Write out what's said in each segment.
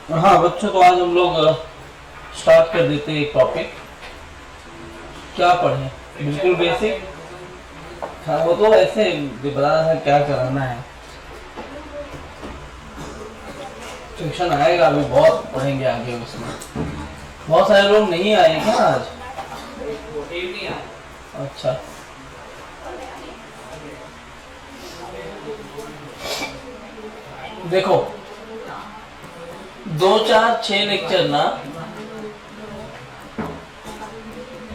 हाँ बच्चों, तो आज हम लोग स्टार्ट कर देते हैं एक टॉपिक। क्या पढ़ें? बिल्कुल बेसिक। हाँ वो तो ऐसे बता रहा था क्या कराना है। ट्यूशन आएगा, अभी बहुत पढ़ेंगे आगे उसमें। बहुत सारे लोग नहीं आए क्या आज? अच्छा, देखो 2 4 6 लेक्चर ना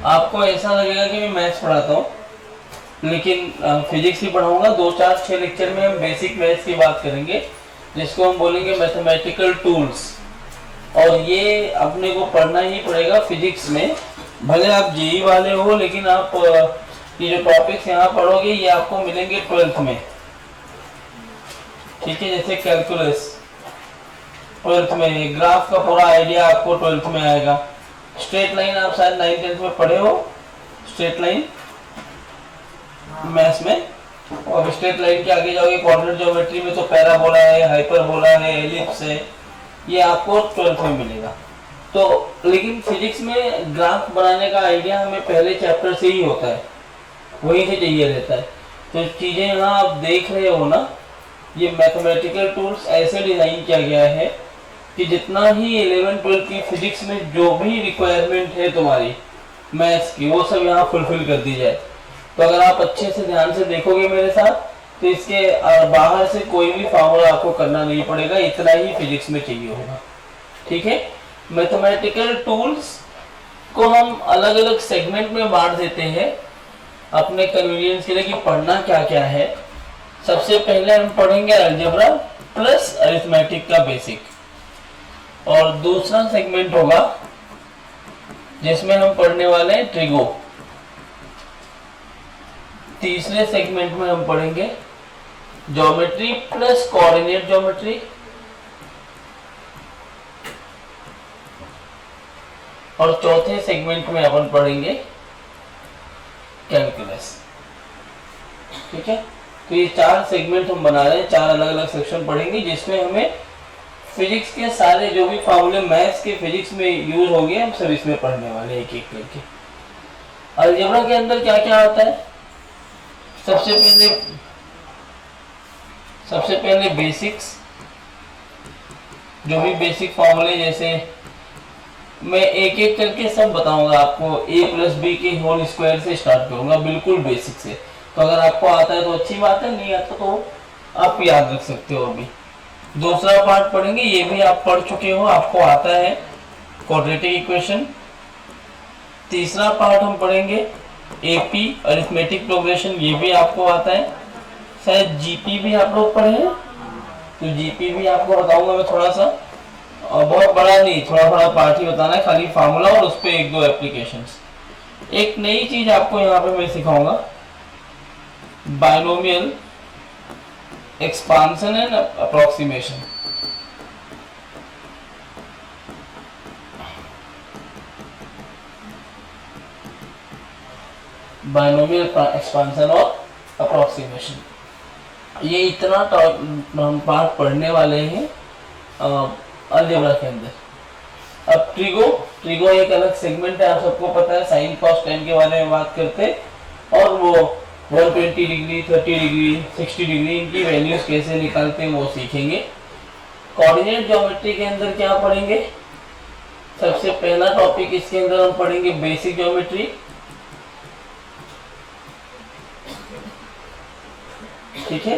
आपको ऐसा लगेगा कि मैं मैथ्स पढ़ाता हूँ, लेकिन फिजिक्स भी पढ़ाऊंगा। 2 4 6 लेक्चर में हम बेसिक मैथ्स की बात करेंगे, जिसको हम बोलेंगे मैथमेटिकल टूल्स। और ये अपने को पढ़ना ही पड़ेगा फिजिक्स में, भले आप जेई वाले हो, लेकिन आप ये जो टॉपिक्स यहाँ पढ़ोगे ये आपको मिलेंगे 12th में। ठीक है, जैसे कैलकुलस 12th में, ग्राफ का पूरा आइडिया आपको 12th में आएगा। स्ट्रेट लाइन आप शायद 9th 10th में पढ़े हो, स्ट्रेट लाइन मैथ्स में। और स्ट्रेट लाइन के आगे जाओगे कोऑर्डिनेट ज्योमेट्री में तो पैराबोला है, हाइपरबोला है, एलिप्स है, ये आपको 12th में मिलेगा। तो लेकिन फिजिक्स में ग्राफ बनाने का आइडिया हमें पहले चैप्टर से ही होता है, वहीं से चाहिए रहता है। तो चीजें यहाँ आप देख रहे हो ना, ये मैथमेटिकल टूल्स ऐसे डिजाइन किया गया है कि जितना ही 11 12 की फिजिक्स में जो भी रिक्वायरमेंट है तुम्हारी मैथ्स की, वो सब यहाँ फुलफिल कर दी जाए। तो अगर आप अच्छे से ध्यान से देखोगे मेरे साथ, तो इसके बाहर से कोई भी फॉर्मूला आपको करना नहीं पड़ेगा, इतना ही फिजिक्स में चाहिए होगा। ठीक है, मैथमेटिकल टूल्स को हम अलग अलग सेगमेंट में बांट देते हैं अपने कन्वीनियंस के लिए कि पढ़ना क्या क्या है। सबसे पहले हम पढ़ेंगे अलजेब्रा प्लस अरिथमेटिक का बेसिक, और दूसरा सेगमेंट होगा जिसमें हम पढ़ने वाले हैं ट्रिगो। तीसरे सेगमेंट में हम पढ़ेंगे ज्योमेट्री प्लस कोऑर्डिनेट ज्योमेट्री, और चौथे सेगमेंट में अपन पढ़ेंगे कैलकुलस। ठीक है, तो ये 4 सेगमेंट हम बना रहे हैं, 4 अलग अलग सेक्शन पढ़ेंगे, जिसमें हमें फिजिक्स के सारे जो भी फॉर्मूले मैथ्स के फिजिक्स में यूज होंगे हम सब इसमें पढ़ने वाले एक एक करके। अलजेब्रा के अंदर क्या क्या आता है? सबसे पहले बेसिक्स, जो भी बेसिक फॉर्मूले, जैसे मैं एक एक करके सब बताऊंगा आपको। a प्लस बी के होल स्क्वायर से स्टार्ट करूंगा, बिल्कुल बेसिक से। तो अगर आपको आता है तो अच्छी बात है, नहीं आता तो आप याद रख सकते हो। अभी दूसरा पार्ट पढ़ेंगे, ये भी आप पढ़ चुके हो, आपको आता है, क्वाड्रेटिक इक्वेशन। तीसरा पार्ट हम पढ़ेंगे एपी अरिथमेटिक प्रोग्रेशन, ये भी आपको आता है। शायद जीपी भी आप लोग पढ़े हैं, तो जीपी भी आपको बताऊंगा मैं थोड़ा सा, और बहुत बड़ा नहीं, थोड़ा थोड़ा पार्ट ही बताना है, खाली फार्मूला और उस पर 1 2 एप्लीकेशंस। एक नई चीज आपको यहाँ पे मैं सिखाऊंगा, binomial expansion and approximation. Binomial expansion और अप्रोक्सीमेशन, ये इतना हम पार्ट पढ़ने वाले हैं अलजेब्रा के अंदर। अब ट्रिगो एक अलग सेगमेंट है, आप सबको पता है, साइन कॉस टेन के बारे में बात करते, और वो 120 डिग्री 30 डिग्री 60 डिग्री इनकी वैल्यूज कैसे निकालते हैं वो सीखेंगे। कोऑर्डिनेट ज्योमेट्री के अंदर क्या पढ़ेंगे? सबसे पहला टॉपिक इसके अंदर हम पढ़ेंगे बेसिक ज्योमेट्री। ठीक है,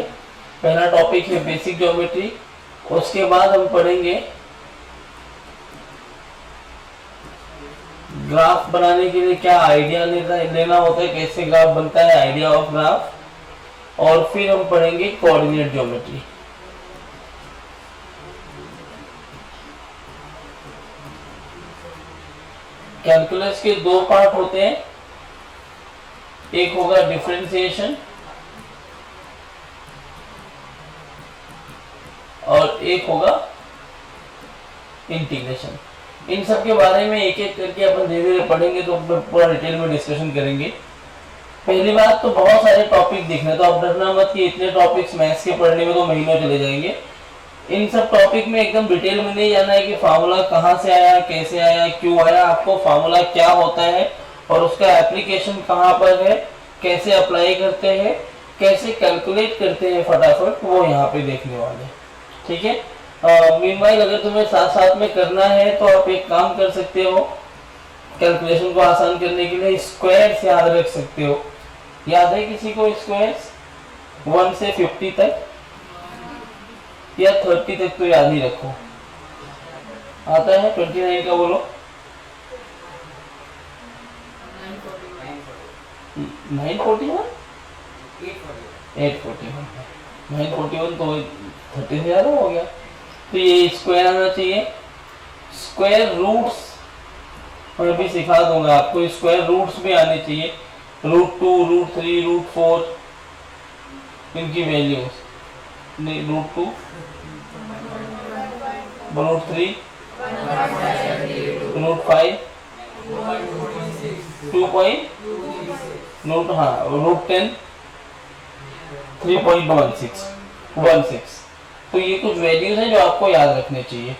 पहला टॉपिक है बेसिक ज्योमेट्री। उसके बाद हम पढ़ेंगे ग्राफ बनाने के लिए क्या आइडिया लेना होता है, कैसे ग्राफ बनता है, आइडिया ऑफ ग्राफ। और फिर हम पढ़ेंगे कोऑर्डिनेट ज्योमेट्री। कैलकुलस के 2 पार्ट होते हैं, एक होगा डिफरेंशिएशन और एक होगा इंटीग्रेशन। इन सब के बारे में एक एक करके अपन धीरे धीरे पढ़ेंगे, तो पूरा डिटेल में डिस्कशन करेंगे। पहली बात तो बहुत सारे टॉपिक दिख रहे हैं, तो आप डरना मत कि इतने टॉपिक्स मैथ्स के पढ़ने में तो महीनों चले जाएंगे। इन सब टॉपिक में एकदम डिटेल में नहीं जाना है कि फार्मूला कहाँ से आया, कैसे आया, क्यों आया। आपको फार्मूला क्या होता है और उसका एप्लीकेशन कहाँ पर है, कैसे अप्लाई करते हैं, कैसे कैलकुलेट करते हैं फटाफट, वो यहाँ पे देखने वाले। ठीक है। मीनवाइल अगर तुम्हें साथ साथ में करना है तो आप एक काम कर सकते हो, कैलकुलेशन को आसान करने के लिए स्क्वायर्स याद रख सकते हो। याद है किसी को स्क्वायर्स 1 से 50 तक या 30 तक तो याद ही रखो। आता है 29 का बोलो। 941 841 941 तो 30 से ज्यादा हो गया। तो ये स्क्वायर आना चाहिए। स्क्वायर रूट्स मैं भी सिखा दूंगा आपको, स्क्वायर रूट्स भी आने चाहिए। √2 √3 √4 इनकी वैल्यूज, √2 √3 √5 √10 3.16 तो ये कुछ वैल्यूज हैं जो आपको याद रखने चाहिए।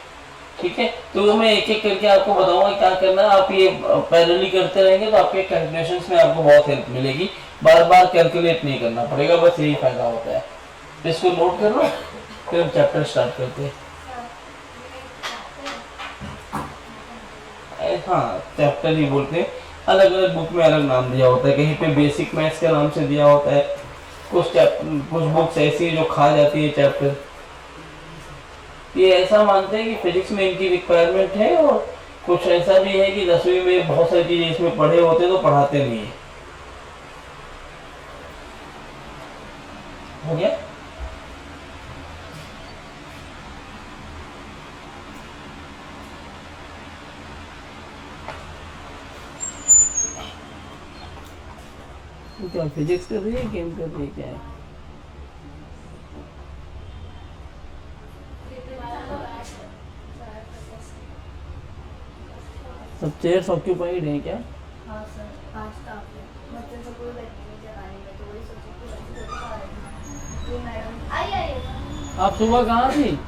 ठीक है। तो मैं एक एक करके आपको बताऊंगा क्या करना है। आप ये पैरेलली करते रहेंगे तो आपके कैलकुलेशंस में आपको बहुत हेल्प मिलेगी। बार बार कैलकुलेट नहीं करना पड़ेगा, बस यही फायदा होता है। तो इसको नोट कर लो, फिर हम चैप्टर स्टार्ट करते हैं। हाँ, चैप्टर ही बोलते हैं, अलग अलग बुक में अलग नाम दिया होता है। कहीं पे बेसिक मैथ्स के नाम से दिया होता है, कुछ बुक्स ऐसी है जो खा जाती है चैप्टर। ये ऐसा मानते हैं कि फिजिक्स में इनकी रिक्वायरमेंट है, और कुछ ऐसा भी है कि 10वीं में बहुत सारी चीजें इसमें पढ़े होते तो पढ़ाते नहीं है। हो गया। क्या फिजिक्स कर रही है, गेम कर रही है, क्या है? सब चेयर्स ऑक्यूपाइड हैं क्या? हाँ सर, 5 स्टाफ है। बच्चे सब पूरे बैठने के आएंगे तो वही सोचे कि बच्चे मैडम आई। आप सुबह कहाँ थी?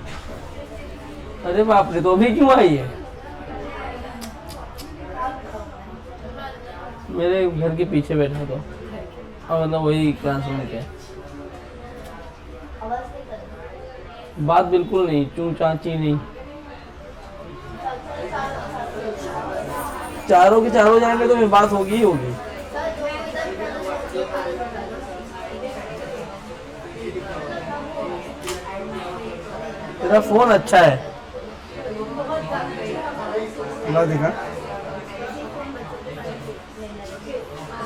अरे बाप रे, तो अभी क्यों आई है? मेरे घर के पीछे बैठा तो, मतलब वही क्लासरूम के। बात बिल्कुल नहीं, चूं चाची नहीं। चारों के चारों जाएंगे तो फिर बात होगी ही होगी। तेरा फोन अच्छा है ना, देखा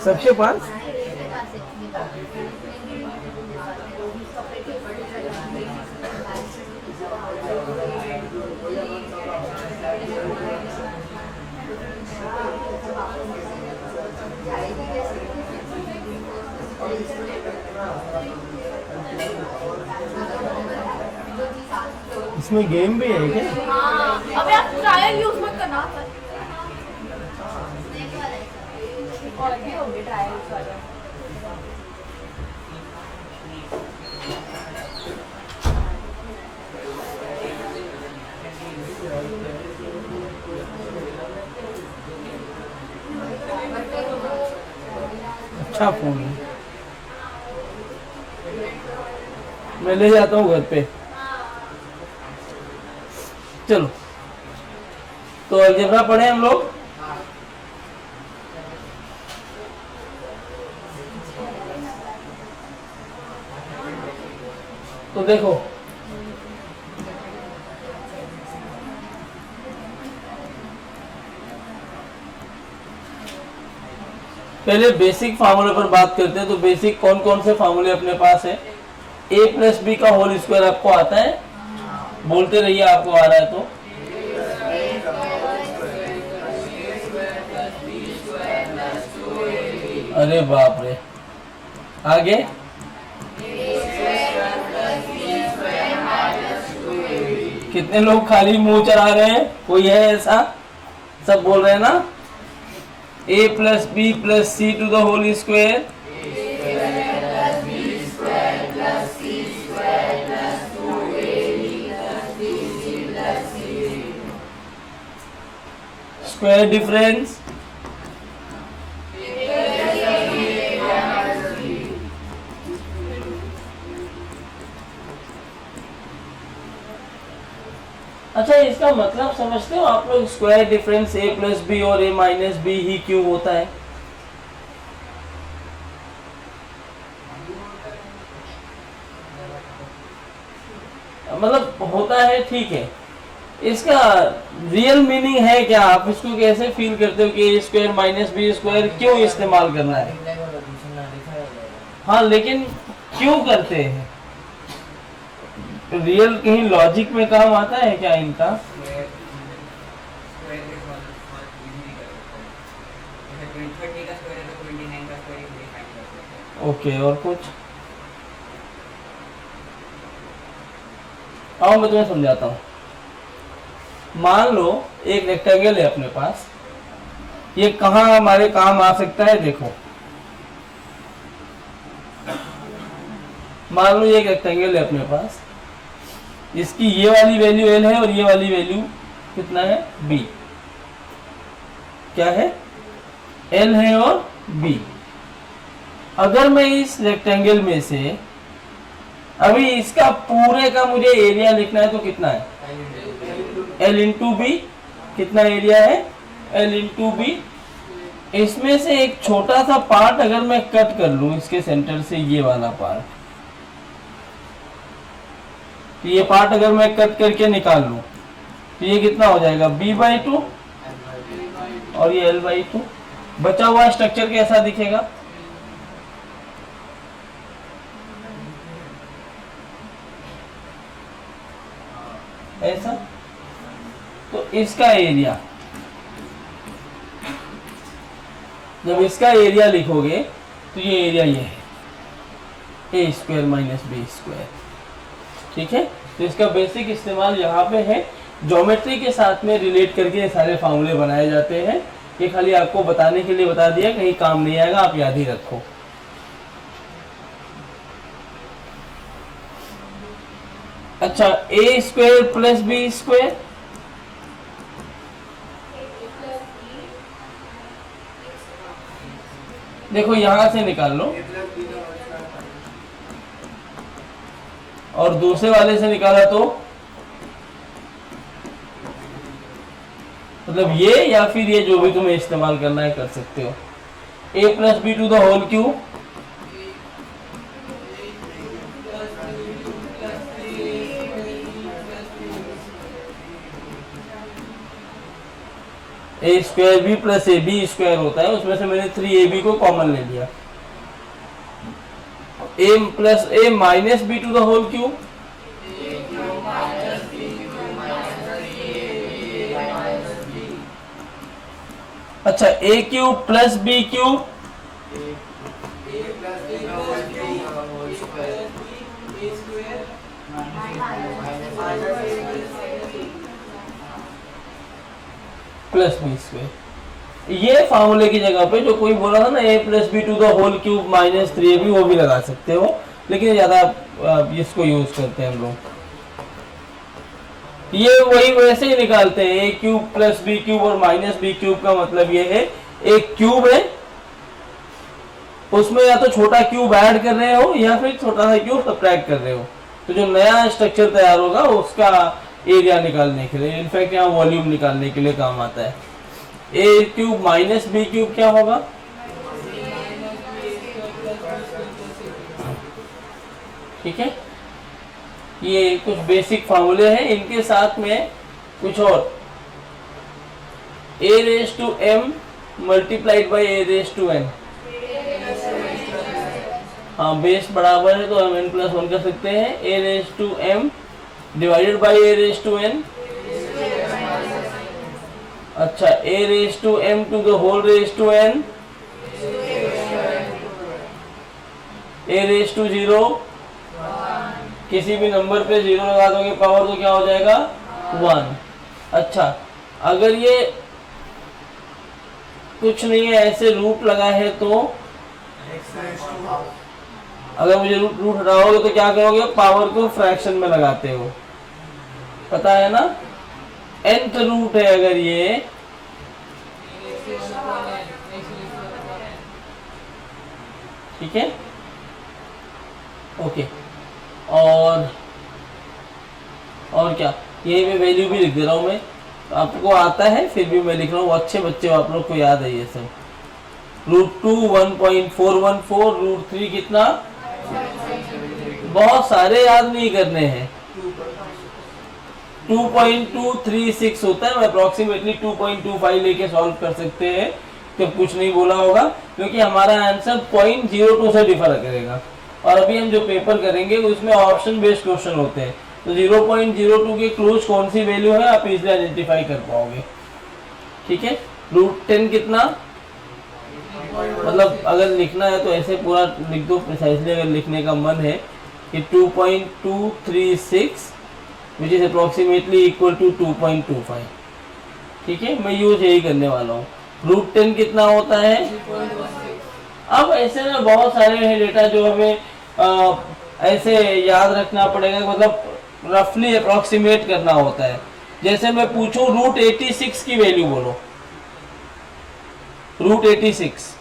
सबके पास। इसमें गेम भी है क्या? हाँ, अबे आप ट्रायल यूज मत करना सर। और भी होंगे ट्रायल्स वाले। अच्छा फोन है, मैं ले जाता हूँ घर पे। चलो, तो अलजेब्रा पढ़े हम लोग। तो देखो, पहले बेसिक फार्मूले पर बात करते हैं। तो बेसिक कौन कौन से फार्मूले अपने पास है? a+b का होल स्क्वायर आपको आता है? बोलते रहिए, आपको आ रहा है तो। अरे बाप रे, आगे कितने लोग खाली मुंह चढ़ा रहे हैं? कोई है ऐसा? सब बोल रहे हैं ना? a+b+c to the whole square square difference अच्छा, इसका मतलब समझते हो आप लोग? Square difference a plus b और a माइनस बी ही क्यों होता है? मतलब होता है, ठीक है, इसका रियल मीनिंग है क्या? आप इसको कैसे फील करते हो कि ए स्क्वायर माइनस बी स्क्वायर क्यों इस्तेमाल करना है? हाँ, लेकिन क्यों करते हैं? रियल कहीं लॉजिक में काम आता है क्या इनका? ओके, और कुछ? आओ मैं तुम्हें समझाता हूँ। मान लो एक रेक्टेंगल है अपने पास, ये कहाँ हमारे काम आ सकता है? देखो, मान लो ये एक रेक्टेंगल है अपने पास, इसकी ये वाली वैल्यू l है और ये वाली वैल्यू कितना है? b। क्या है? l है और b। अगर मैं इस रेक्टेंगल में से अभी इसका पूरे का मुझे एरिया लिखना है तो कितना है? l into b. कितना एरिया है? l into b. इसमें से एक छोटा सा पार्ट अगर मैं कट कर लूं इसके सेंटर से, ये वाला पार्ट, तो ये पार्ट अगर मैं कट करके निकाल लूं तो ये कितना हो जाएगा? b/2 और ये l/2। बचा हुआ स्ट्रक्चर कैसा दिखेगा? ऐसा। तो इसका एरिया, जब इसका एरिया लिखोगे तो ये एरिया ये है, A square minus B square. ठीक है, तो इसका बेसिक इस्तेमाल यहाँ पे है। ज्योमेट्री के साथ में रिलेट करके ये सारे फार्मूले बनाए जाते हैं। ये खाली आपको बताने के लिए बता दिया, कहीं काम नहीं आएगा, आप याद ही रखो। अच्छा, ए स्क्वायर प्लस बी स्क्वायर, देखो यहां से निकाल लो और दूसरे वाले से निकाला तो मतलब ये, या फिर ये जो भी तुम्हें इस्तेमाल करना है कर सकते हो। a plus b to the whole cube, a square b plus a b square होता है, उसमें से मैंने 3ab को कॉमन ले लिया। a plus A minus B to the whole cube, अच्छा A cube plus B cube, plus B square. ये फार्मूले की जगह पे जो कोई बोला था ना a plus b to the whole cube minus 3ab, वो भी लगा सकते हो, लेकिन ज्यादा इसको यूज करते हैं हम लोग। ये वही वैसे ही निकालते हैं, a cube plus B cube और माइनस बी क्यूब का मतलब ये है एक क्यूब है, उसमें या तो छोटा क्यूब ऐड कर रहे हो या फिर छोटा सा क्यूब सब्ट्रैक्ट कर रहे हो, तो जो नया स्ट्रक्चर तैयार होगा उसका एरिया निकालने के लिए, इनफैक्ट यहाँ वॉल्यूम निकालने के लिए काम आता है। ए क्यूब माइनस बी क्यूब क्या होगा? ठीक है, ये कुछ बेसिक फार्मूले हैं, इनके साथ में कुछ और, a raise to m multiplied by a raise to n। हाँ, बेस बराबर है तो हम n प्लस 1 कर सकते हैं। a raise to m divided by a raise to n। अच्छा, a raise to m to the whole raise to n, a raise to 0, किसी भी नंबर पे 0 लगा दोगे पावर तो क्या हो जाएगा? 1। अच्छा, अगर ये कुछ नहीं है, ऐसे रूट लगा है तो अगर मुझे रूट हटाओगे तो क्या करोगे? पावर को फ्रैक्शन में लगाते हो, पता है ना? nth रूट है अगर ये ठीक है, ओके। और क्या, यही मैं वैल्यू भी लिख दे रहा हूँ मैं, आपको आता है फिर भी मैं लिख रहा हूँ, अच्छे बच्चे हो आप लोग को याद है ये सब। √2 1.414, √3 कितना, बहुत सारे याद नहीं करने हैं, 2.236 होता है, अप्रोक्सीमेटली 2.25 लेके सॉल्व कर सकते हैं, तो कुछ नहीं बोला होगा, क्योंकि हमारा आंसर 0.02 से डिफर करेगा। और अभी हम जो पेपर करेंगे उसमें ऑप्शन बेस्ड क्वेश्चन होते हैं, तो 0.02 के क्लोज कौन सी वैल्यू है आप इजीली आइडेंटिफाई कर पाओगे, ठीक है। √10 कितना, मतलब अगर लिखना है तो ऐसे पूरा लिख दो प्रिसाइसली, अगर लिखने का मन है कि 2.236 which is approximately equal to 2.25, ठीक है, मैं यूज यही करने वाला हूँ। √10 कितना होता है, अब ऐसे में बहुत सारे हैं डेटा जो हमें ऐसे याद रखना पड़ेगा, मतलब रफली अप्रोक्सीमेट करना होता है। जैसे मैं पूछूं √86 की वैल्यू बोलो, √86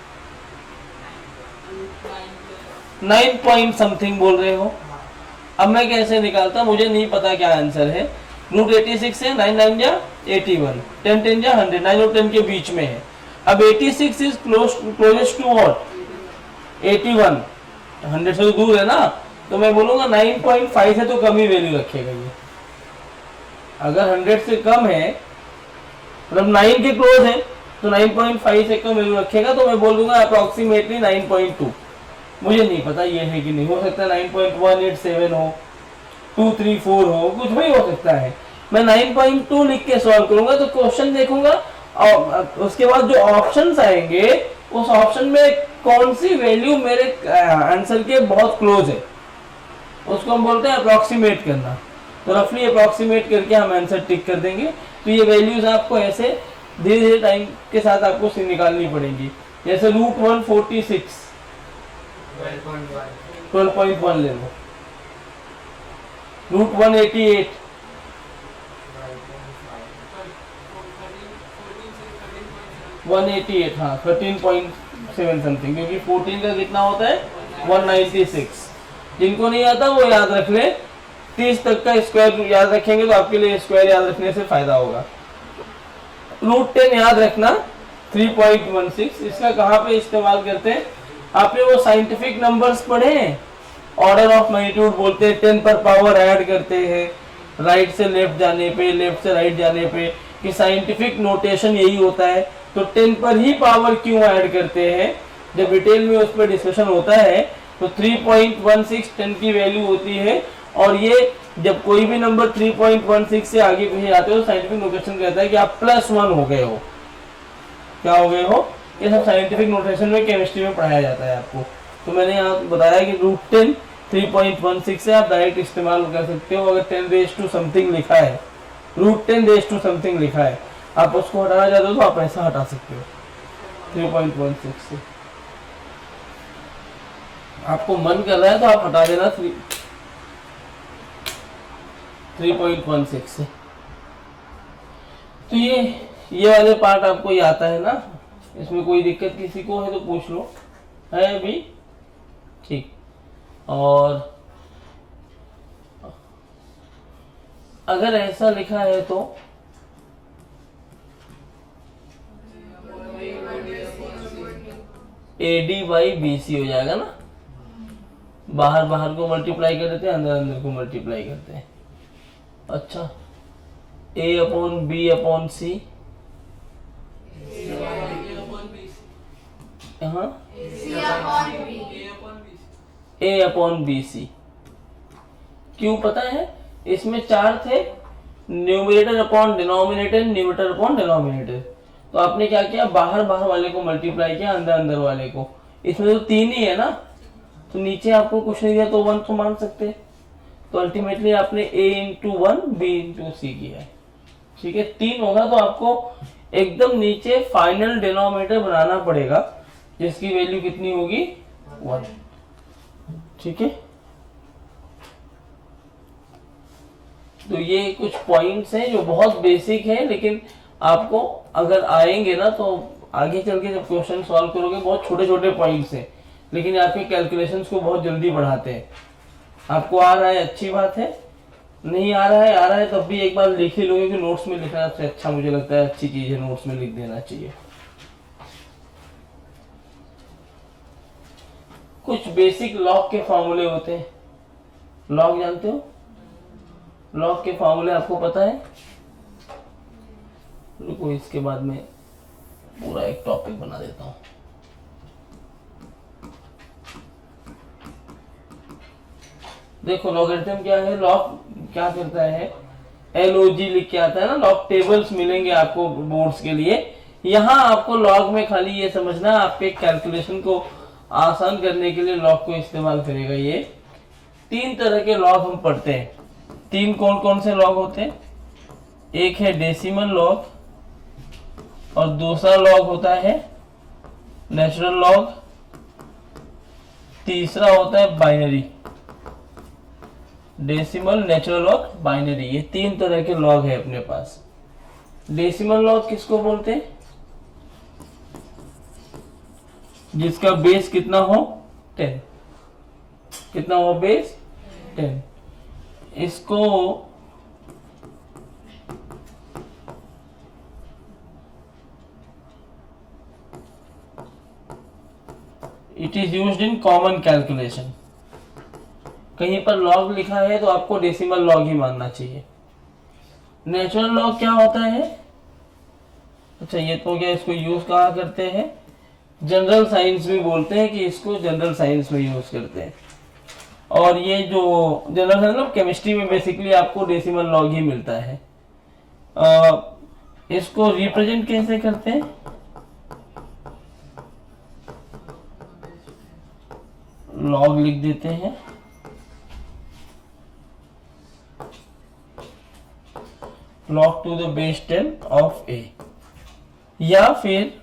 9 पॉइंट समथिंग बोल रहे हो, अब मैं कैसे निकालता, मुझे नहीं पता क्या आंसर है। √86 से 9 9 या 81, 10 10 या 100, 9 और 10 के बीच में है। अब 86 इज क्लोजेस्ट टू व्हाट, 81, 100 से तो दूर है ना, तो मैं बोलूंगा 9.5 से तो कम ही वैल्यू रखेगा ये। अगर 100 से कम है, मतलब 9 के क्लोज है, तो 9.5 से कम वैल्यू रखेगा, तो मैं बोल दूंगा अप्रोक्सीमेटली 9.2। मुझे नहीं पता ये है कि नहीं, हो सकता है 9.187 हो, 234 हो, कुछ भी हो सकता है। मैं 9.2 लिख के सॉल्व करूंगा, तो क्वेश्चन देखूंगा और उसके बाद जो ऑप्शंस आएंगे उस ऑप्शन में कौन सी वैल्यू मेरे आंसर के बहुत क्लोज है, उसको हम बोलते हैं अप्रोक्सीमेट करना। तो रफली अप्रोक्सीमेट करके हम आंसर टिक कर देंगे। तो ये वैल्यूज आपको ऐसे धीरे धीरे टाइम के साथ आपको निकालनी पड़ेंगी। जैसे √146 12.1 ले लो, √188 188, हाँ 13.7 समथिंग, क्योंकि 14 का कितना होता है 196। जिनको नहीं आता वो याद रख ले, 30 तक का स्क्वायर याद रखेंगे तो आपके लिए स्क्वायर याद रखने से फायदा होगा। √10 याद रखना 3.16, इसका कहाँ पे इस्तेमाल करते हैं, आपने वो साइंटिफिक नंबर्स पढ़े हैं, ऑर्डर ऑफ मैग्नीट्यूड बोलते हैं, 10 पर पावर ऐड करते हैं राइट से लेफ्ट जाने पे, लेफ्ट से राइट जाने पे, कि साइंटिफिक नोटेशन यही होता है। तो 10 पर ही पावर क्यों ऐड करते हैं, जब डिटेल में उस पर डिस्कशन होता है, तो 3.16 10 की वैल्यू होती है। और ये जब कोई भी नंबर 3.16 से आगे पीछे आते हो, साइंटिफिक नोटेशन कहता है कि आप +1 हो गए हो। क्या हो गए हो, ये सब साइंटिफिक नोटेशन में केमिस्ट्री में पढ़ाया जाता है आपको। तो मैंने यहाँ बताया कि √10 3.16 से आप डायरेक्ट इस्तेमाल कर सकते हो। अगर 10 रेज़ टू समथिंग लिखा है, √10 रेज़ टू समथिंग लिखा है, आप उसको हटाना चाहते हो तो आप ऐसा हटा सकते हो 3.16 से। आपको मन कर रहा है तो आप हटा देना 3.16 से। तो ये वाले पार्ट आपको ही आता है ना, इसमें कोई दिक्कत किसी को है तो पूछ लो, है अभी ठीक। और अगर ऐसा लिखा है तो AD/BC हो जाएगा ना, बाहर बाहर को मल्टीप्लाई कर देते हैं, अंदर अंदर को मल्टीप्लाई करते हैं। अच्छा, A/B/C यहाँ A/BC क्यों पता है, इसमें 4 थे, numerator upon denominator, numerator upon denominator. तो आपने क्या किया, बाहर बाहर वाले को मल्टीप्लाई किया, अंदर अंदर वाले को। इसमें तो 3 ही है ना, तो नीचे आपको कुछ नहीं दिया तो 1 तो मान सकते। तो अल्टीमेटली आपने A/1 B/C किया है, ठीक है। 3 होगा तो आपको एकदम नीचे फाइनल डिनोमिनेटर बनाना पड़ेगा, जिसकी वैल्यू कितनी होगी 1, ठीक है। तो ये कुछ पॉइंट्स हैं जो बहुत बेसिक है, लेकिन आपको अगर आएंगे ना तो आगे चल के जब क्वेश्चन सॉल्व करोगे बहुत छोटे छोटे पॉइंट्स हैं लेकिन आपके कैलकुलेशंस को बहुत जल्दी बढ़ाते हैं। आपको आ रहा है अच्छी बात है, नहीं आ रहा है तब भी एक बार लिख ही लोगे कि नोट्स में लिखना सबसे अच्छा मुझे लगता है, अच्छी चीज है, नोट्स में लिख देना चाहिए। कुछ बेसिक लॉग के फॉर्मूले होते हैं। लॉग जानते हो? लॉग के फॉर्मूले आपको पता है? रुको, इसके बाद में पूरा एक टॉपिक बना देता हूं। देखो लॉगरिथम क्या है, लॉग क्या करता है, LOG लिख के आता है ना, लॉग टेबल्स मिलेंगे आपको बोर्ड्स के लिए। यहाँ आपको लॉग में खाली ये समझना, आपके कैलकुलेशन को आसान करने के लिए लॉग को इस्तेमाल करेगा। ये 3 तरह के लॉग हम पढ़ते हैं। 3 कौन कौन से लॉग होते हैं? एक है डेसिमल लॉग, और दूसरा लॉग होता है नेचुरल लॉग, तीसरा होता है बाइनरी। डेसिमल, नेचुरल और बाइनरी, ये 3 तरह के लॉग है अपने पास। डेसिमल लॉग किसको बोलते हैं? जिसका बेस कितना हो 10। कितना हो बेस 10। इसको it is used in common calculation. कहीं पर लॉग लिखा है तो आपको डेसिमल लॉग ही मानना चाहिए। नेचुरल लॉग क्या होता है? अच्छा ये तो क्या, इसको यूज कहाँ करते हैं? जनरल साइंस में बोलते हैं कि इसको जनरल साइंस में यूज करते हैं। और ये जो जनरल है ना, केमिस्ट्री में बेसिकली आपको डेसिमल लॉग ही मिलता है। इसको रिप्रेजेंट कैसे करते हैं? लॉग लिख देते हैं, log to the base 10 of a, या फिर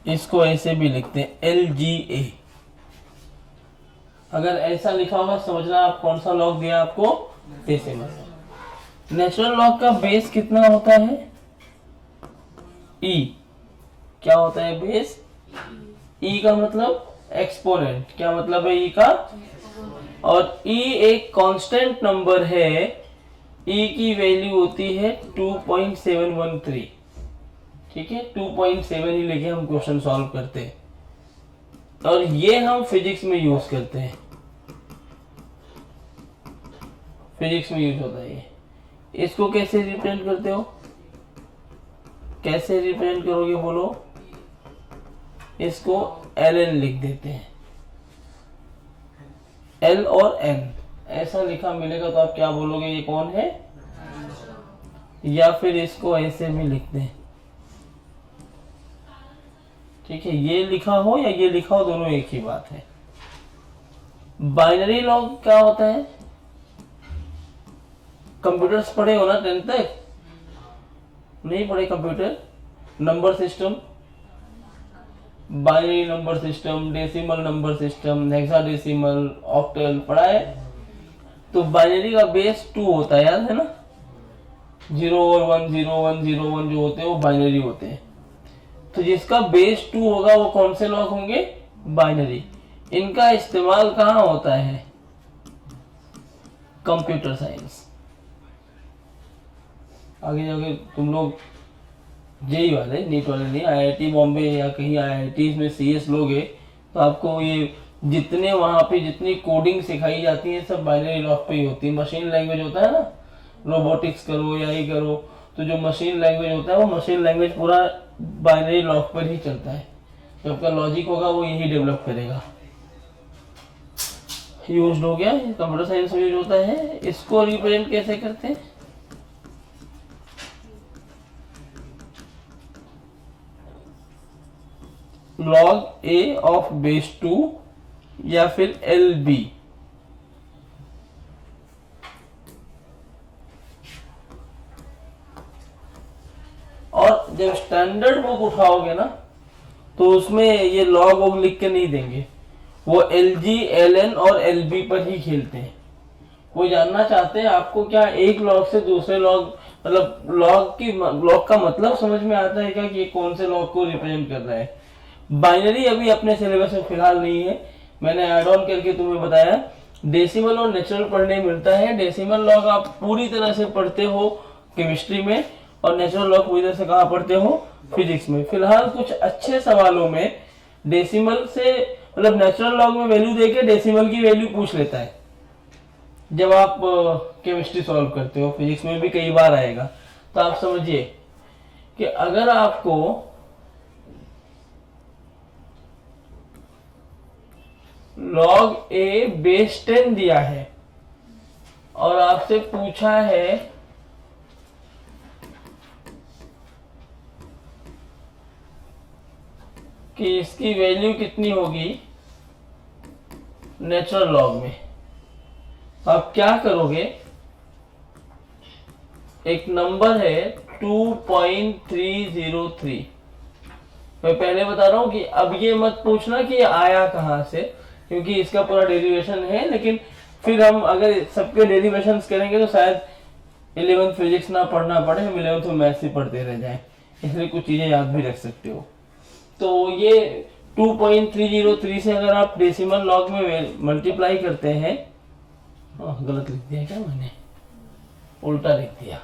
इसको ऐसे भी लिखते हैं LGA। अगर ऐसा लिखा होगा समझना आप कौन सा लॉग दिया आपको, डेसिमल। नेचुरल लॉग का बेस कितना होता है? E। क्या होता है बेस? E का मतलब एक्सपोनेंट। क्या मतलब है E का? और E एक कांस्टेंट नंबर है। E की वैल्यू होती है 2.713। ठीक है, 2.7 ही लेके हम क्वेश्चन सॉल्व करते हैं और ये हम फिजिक्स में यूज करते हैं। फिजिक्स में यूज होता है ये। इसको कैसे रिप्रेजेंट करते हो? कैसे रिप्रेजेंट करोगे बोलो? इसको ln लिख देते हैं, L और N ऐसा लिखा मिलेगा तो आप क्या बोलोगे, ये कौन है? या फिर इसको ऐसे भी लिखते हैं। ठीक है, ये लिखा हो या ये लिखा हो दोनों एक ही बात है। बाइनरी लॉग क्या होता है? कंप्यूटर्स पढ़े हो ना 10th तक? नहीं पढ़े computer? Number system, binary number system, decimal number system, hexadecimal, octal पढ़ा है? तो बाइनरी का बेस 2 होता है, याद है ना? 0 और 1, 0 1 0 1 जो होते हैं वो बाइनरी होते हैं। तो जिसका बेस 2 होगा वो कौन से लॉग होंगे? बाइनरी। इनका इस्तेमाल कहाँ होता है? Computer science. आगे जाके तुम लोग जेई वाले, नीट वाले नहीं, IIT बॉम्बे या कहीं IIT में CS लोगे तो आपको ये जितने वहां पे जितनी कोडिंग सिखाई जाती है सब बाइनरी लॉग पे ही होती है। मशीन लैंग्वेज होता है ना, रोबोटिक्स करो या ये करो, तो जो मशीन लैंग्वेज होता है वो मशीन लैंग्वेज पूरा बाइनरी लॉग पर ही चलता है। जो आपका लॉजिक होगा वो यही डेवलप करेगा। यूज हो गया, कंप्यूटर साइंस में यूज होता है। इसको रिप्रेजेंट कैसे करते हैं? log A of base 2 या फिर LB। और जब स्टैंडर्ड बुक उठाओगे ना तो उसमें ये लॉग वॉग लिख के नहीं देंगे, वो LG, LN और LB पर ही खेलते हैं। वो जानना चाहते हैं आपको क्या एक लॉग से दूसरे लॉग, मतलब लॉग का मतलब समझ में आता है क्या कि कौन से लॉग को रिप्रेजेंट कर रहा है। बाइनरी अभी अपने सिलेबस में फिलहाल नहीं है, मैंने ऐड ऑन करके तुम्हें बताया। डेसिमल और नेचुरल पढ़ने मिलता है। डेसिमल लॉग आप पूरी तरह से पढ़ते हो केमिस्ट्री में, और नेचुरल लॉग पूरी तरह से कहाँ पढ़ते हो, फिजिक्स में। फिलहाल कुछ अच्छे सवालों में डेसिमल से, मतलब नेचुरल लॉग में वैल्यू देके डेसिमल की वैल्यू पूछ लेता है जब आप केमिस्ट्री सॉल्व करते हो। फिजिक्स में भी कई बार आएगा। तो आप समझिए कि अगर आपको log a बेस 10 दिया है और आपसे पूछा है कि इसकी वैल्यू कितनी होगी नेचुरल लॉग में, तो आप क्या करोगे? एक नंबर है 2.303। मैं पहले बता रहा हूं कि अब ये मत पूछना कि ये आया कहां से, क्योंकि इसका पूरा डेरिवेशन है। लेकिन फिर हम अगर सबके डेरिवेशंस करेंगे तो शायद 11th फिजिक्स ना पढ़ना पड़े, हम 11th में मैथ्स ही पढ़ते रह जाएं। इसलिए कुछ चीजें याद भी रख सकते हो। तो ये 2.303 से अगर आप डेसिमल लॉग में मल्टीप्लाई करते हैं, गलत लिख दिया क्या मैंने, उल्टा लिख दिया।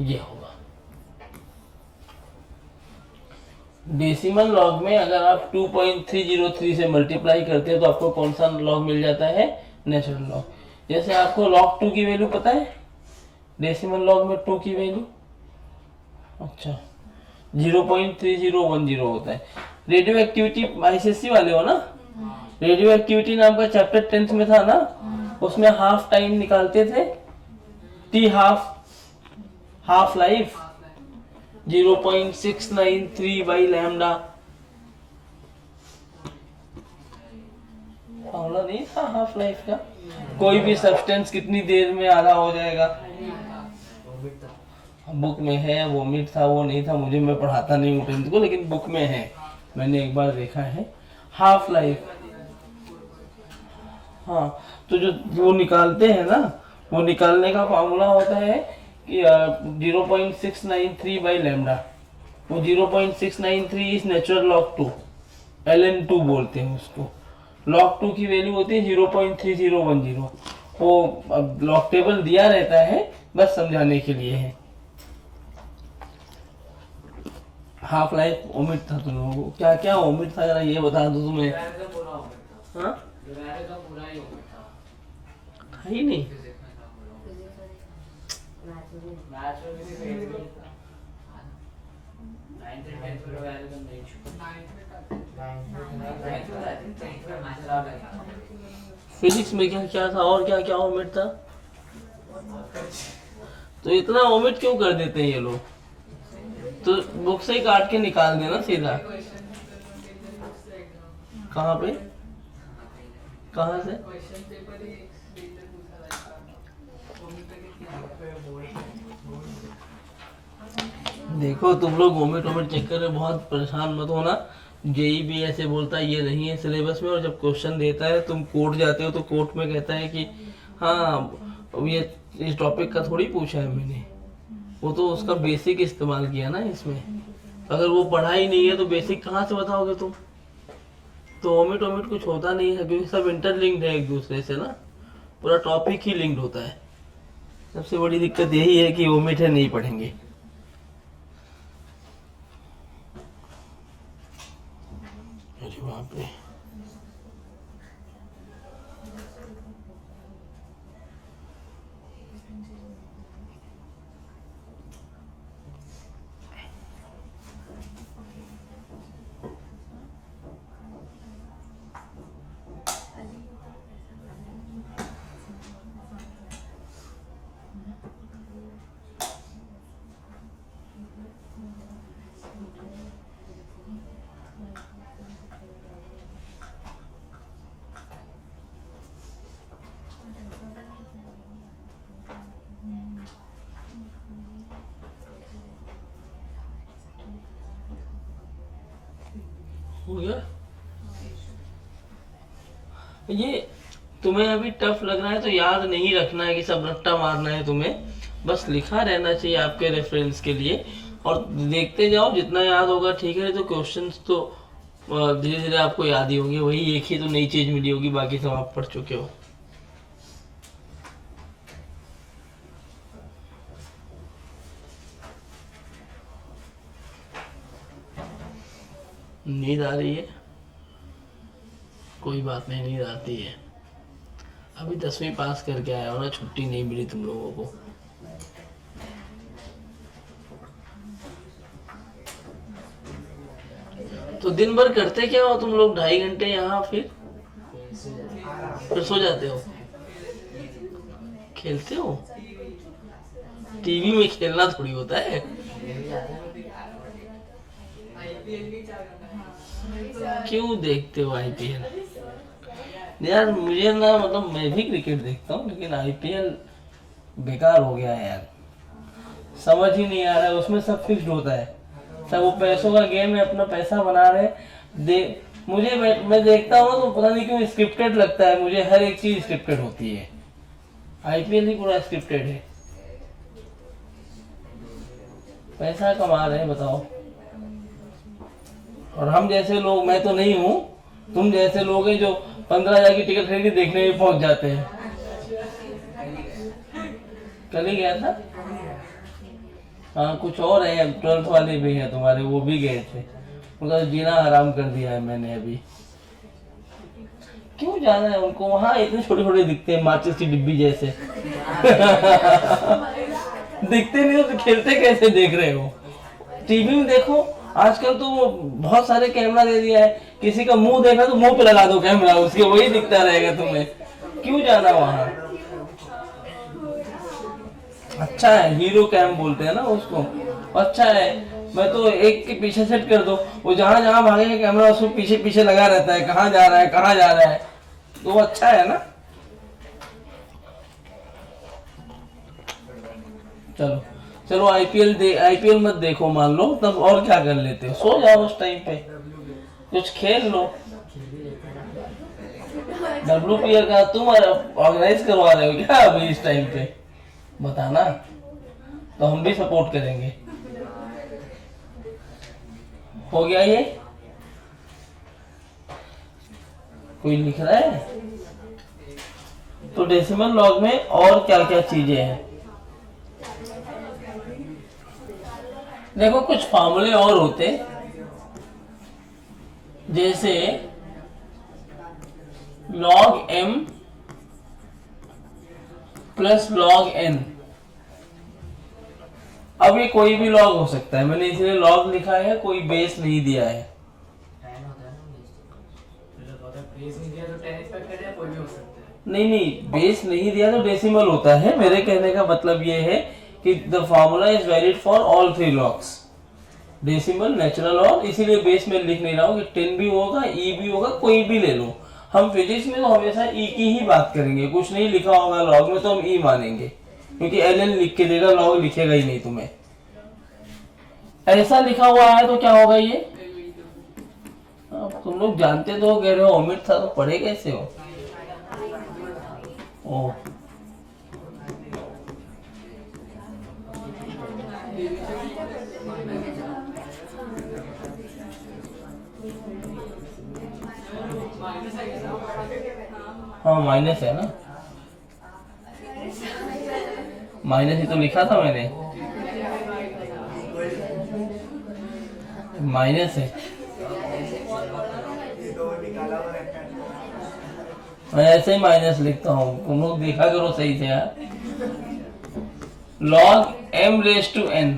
ये होगा डेसिमल लॉग में अगर आप 2.303 से मल्टीप्लाई करते हैं तो आपको कौन सा लॉग मिल जाता है, नेचुरल लॉग। जैसे आपको log 2 की वैल्यू पता है, डेसिमल लॉग में 2 की वैल्यू, अच्छा 0.3010 होता है। रेडियो एक्टिविटी आईसीएससी वाले हो ना, रेडियो एक्टिविटी नाम का चैप्टर 10th में था ना, उसमें हाफ टाइम निकालते थे, T half life 0.693 by lambda. Formula नहीं था हाफ लाइफ का, कोई भी सब्सटेंस कितनी देर में आधा हो जाएगा। बुक में है, वोमिट था वो नहीं था मुझे, मैं पढ़ाता नहीं हूँ 10th को, लेकिन बुक में है, मैंने एक बार देखा है हाफ लाइफ। हाँ, तो जो वो निकालते हैं ना, वो निकालने का फॉर्मूला होता है कि 0.693 बाई लैम्डा। वो 0.693 इज नेचुरल लॉग 2, LN2 बोलते हैं उसको। लॉग 2 की वैल्यू होती है 0.3010। वो लॉग टेबल दिया रहता है, बस समझाने के लिए है। हाफ लाइफ ओमिट था तुम लोगों को, क्या क्या ओमिट था जरा ये बता दो तुम्हें। हाँ ही नहीं, फिजिक्स में क्या क्या था और क्या क्या ओमिट था, तो इतना ओमिट क्यों कर देते हैं ये लोग। तो बुक से ही काट के निकाल देना सीधा। कहाँ पे, कहाँ से? देखो तुम लोग वोमिट चक्कर में बहुत परेशान मत होना। जेई भी ऐसे बोलता है ये नहीं है सिलेबस में, और जब क्वेश्चन देता है तुम कोर्ट जाते हो तो कोर्ट में कहता है कि हाँ ये इस टॉपिक का थोड़ी पूछा है मैंने, वो तो उसका बेसिक इस्तेमाल किया ना इसमें। अगर वो पढ़ा ही नहीं है तो बेसिक कहाँ से बताओगे तुम। तो वोमिट कुछ होता नहीं है, क्योंकि सब इंटरलिंक्ड है एक दूसरे से ना, पूरा टॉपिक ही लिंक्ड होता है। सबसे बड़ी दिक्कत यही है कि वोमिट है नहीं पढ़ेंगे। अरे बाप रे, हो गया ये। तुम्हें अभी टफ लग रहा है तो याद नहीं रखना है कि सब रट्टा मारना है तुम्हें, बस लिखा रहना चाहिए आपके रेफरेंस के लिए, और देखते जाओ जितना याद होगा ठीक है। तो क्वेश्चंस तो धीरे धीरे आपको याद ही होंगे, वही एक ही तो नई चीज मिली होगी, बाकी सब आप पढ़ चुके हो। नींद आ रही है? कोई बात नहीं, नींद आती है। अभी 10वीं पास करके आया हो ना, छुट्टी नहीं मिली तुम लोगों को। तो दिन भर करते क्या हो तुम लोग? 2.5 घंटे यहाँ, फिर सो जाते हो? खेलते हो? टीवी में खेलना थोड़ी होता है। क्यों देखते हो आईपीएल? यार मुझे ना, मतलब मैं भी क्रिकेट देखता हूँ, लेकिन आईपीएल बेकार हो गया है यार, समझ ही नहीं आ रहा है। उसमें सब फिक्स्ड होता है, सब वो पैसों का गेम है, अपना पैसा बना रहे दे। मुझे मैं देखता हूँ तो पता नहीं क्यों स्क्रिप्टेड लगता है मुझे, हर एक चीज स्क्रिप्टेड होती है। आईपीएल ही पूरा स्क्रिप्टेड है। पैसा कमा रहे हैं बताओ, और हम जैसे लोग, मैं तो नहीं हूँ, तुम जैसे लोग हैं जो 15,000 की टिकट खरीद के देखने में पहुंच जाते हैं। कल ही गया था। हाँ कुछ और है, 12th वाले भी हैं तुम्हारे, वो भी गए थे, उनका जीना हराम कर दिया है मैंने अभी। क्यों जाना है उनको वहाँ? इतने छोटे छोटे दिखते हैं, माचिस की डिब्बी जैसे। दिखते नहीं हो तो खेलते कैसे देख रहे हो? टीवी में देखो, आजकल तो बहुत सारे कैमरा दे दिया है, किसी का मुंह देखा तो मुंह पे लगा दो कैमरा, उसके वही दिखता रहेगा तुम्हें। क्यों जाना वहाँ? अच्छा है, हीरो कैम बोलते हैं ना उसको, अच्छा है। मैं तो एक के पीछे सेट कर दो, वो जहां जहां भागेगा कैमरा उसको पीछे पीछे लगा रहता है, कहाँ जा रहा है कहाँ जा रहा है, तो वो अच्छा है ना। चलो चलो, आईपीएल मत देखो मान लो, तब और क्या कर लेते हो? सो जाओ उस टाइम पे, कुछ खेल लो। WPL का तुम ऑर्गेनाइज करवा रहे हो क्या अभी इस टाइम पे? बताना तो हम भी सपोर्ट करेंगे। हो गया ये? कोई लिख रहा है? तो डेसिमल लॉग में और क्या क्या चीजें हैं देखो, कुछ फार्मूले और होते, जैसे log m plus log n। अब ये कोई भी लॉग हो सकता है, मैंने इसलिए लॉग लिखा है, कोई बेस नहीं दिया है। नहीं नहीं, बेस नहीं दिया तो डेसिमल होता है। मेरे कहने का मतलब ये है कि the formula is valid for all 3 logs, decimal, natural, और इसीलिए बेस में लिख नहीं रहा हूँ कि 10 भी होगा, ई भी होगा, कोई भी ले लो। हम फिजिक्स में तो हमेशा ई की ही बात करेंगे, कुछ नहीं लिखा होगा लॉग में तो हम ई मानेंगे, क्योंकि एल लिख के देगा, लॉग लिखेगा ही नहीं तुम्हें। ऐसा लिखा हुआ है तो क्या होगा ये? अब तुम लोग जानते तो कह रहे हो ओमिट था, तो पढ़े कैसे हो? ओ हाँ माइनस है ना, माइनस ही तो लिखा था मैंने, माइनस है। मैं ऐसे ही माइनस लिखता हूँ, तुम लोग देखा करो सही से यार। log m raise to n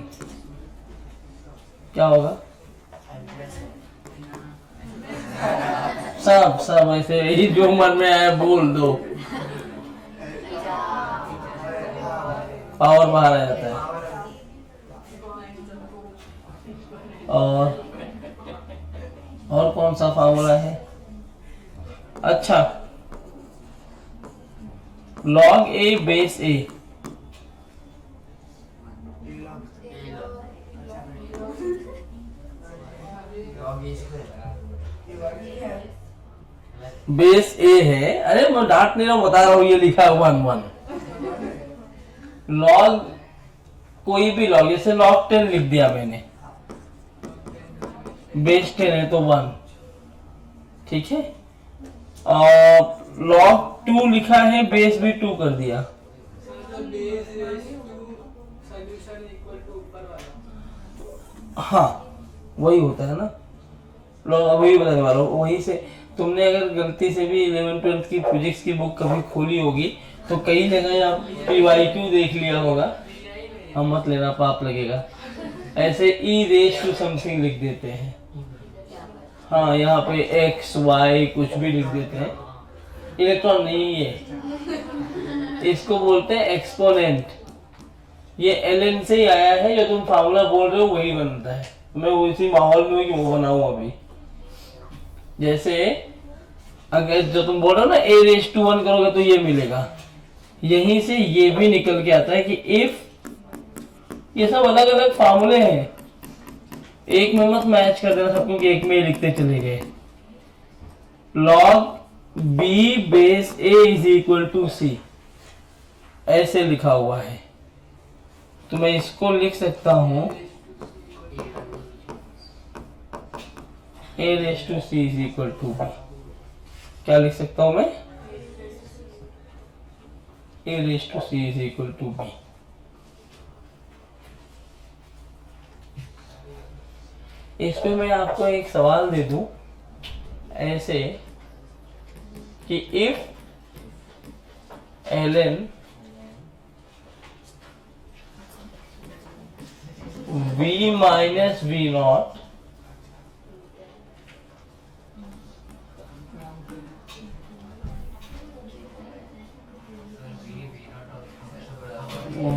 क्या होगा? सब ऐसे ही जो मन में आया बोल दो, पावर बाहर आ जाता है। और कौन सा फार्मूला है? अच्छा, log a base a, base A है, अरे मैं डांट नहीं रहा हूँ, बता रहा हूँ, ये लिखा है 1 1। लॉग कोई भी लॉग, जैसे लॉग 10 लिख दिया मैंने, बेस 10 है तो 1, ठीक है। लॉग 2 लिखा है, बेस भी 2 कर दिया। हाँ वही होता है ना, वही बताने वाला हूँ। वहीं से तुमने अगर गलती से भी 11th-12th की फिजिक्स की बुक कभी खोली होगी तो कई जगह आप PYQ देख लिया होगा, हम मत लेना, पाप लगेगा। ऐसे ई रेस टू समथिंग लिख देते हैं, हाँ यहाँ पे एक्स वाई कुछ भी लिख देते हैं। इलेक्ट्रॉन नहीं है, इसको बोलते हैं एक्सपोनेंट। ये ln से ही आया है, जो तुम फार्मूला बोल रहे हो वही बनता है। मैं उसी माहौल में हूँ कि वो बनाऊं अभी। जैसे अगर जो तुम बोल रहे हो ना a⁻1 करोगे तो ये मिलेगा, यहीं से ये भी निकल के आता है कि इफ, ये सब अलग अलग फार्मूले हैं, एक में मत मैच कर देना सबको कि एक में ही लिखते चले गए। log b base a is equal to c, ऐसे लिखा हुआ है। तो मैं इसको लिख सकता हूं a⁻c is equal to b। क्या लिख सकता हूं मैं? a⁻c is equal to b। इस पे मैं आपको एक सवाल दे दूं ऐसे कि if ln v minus v not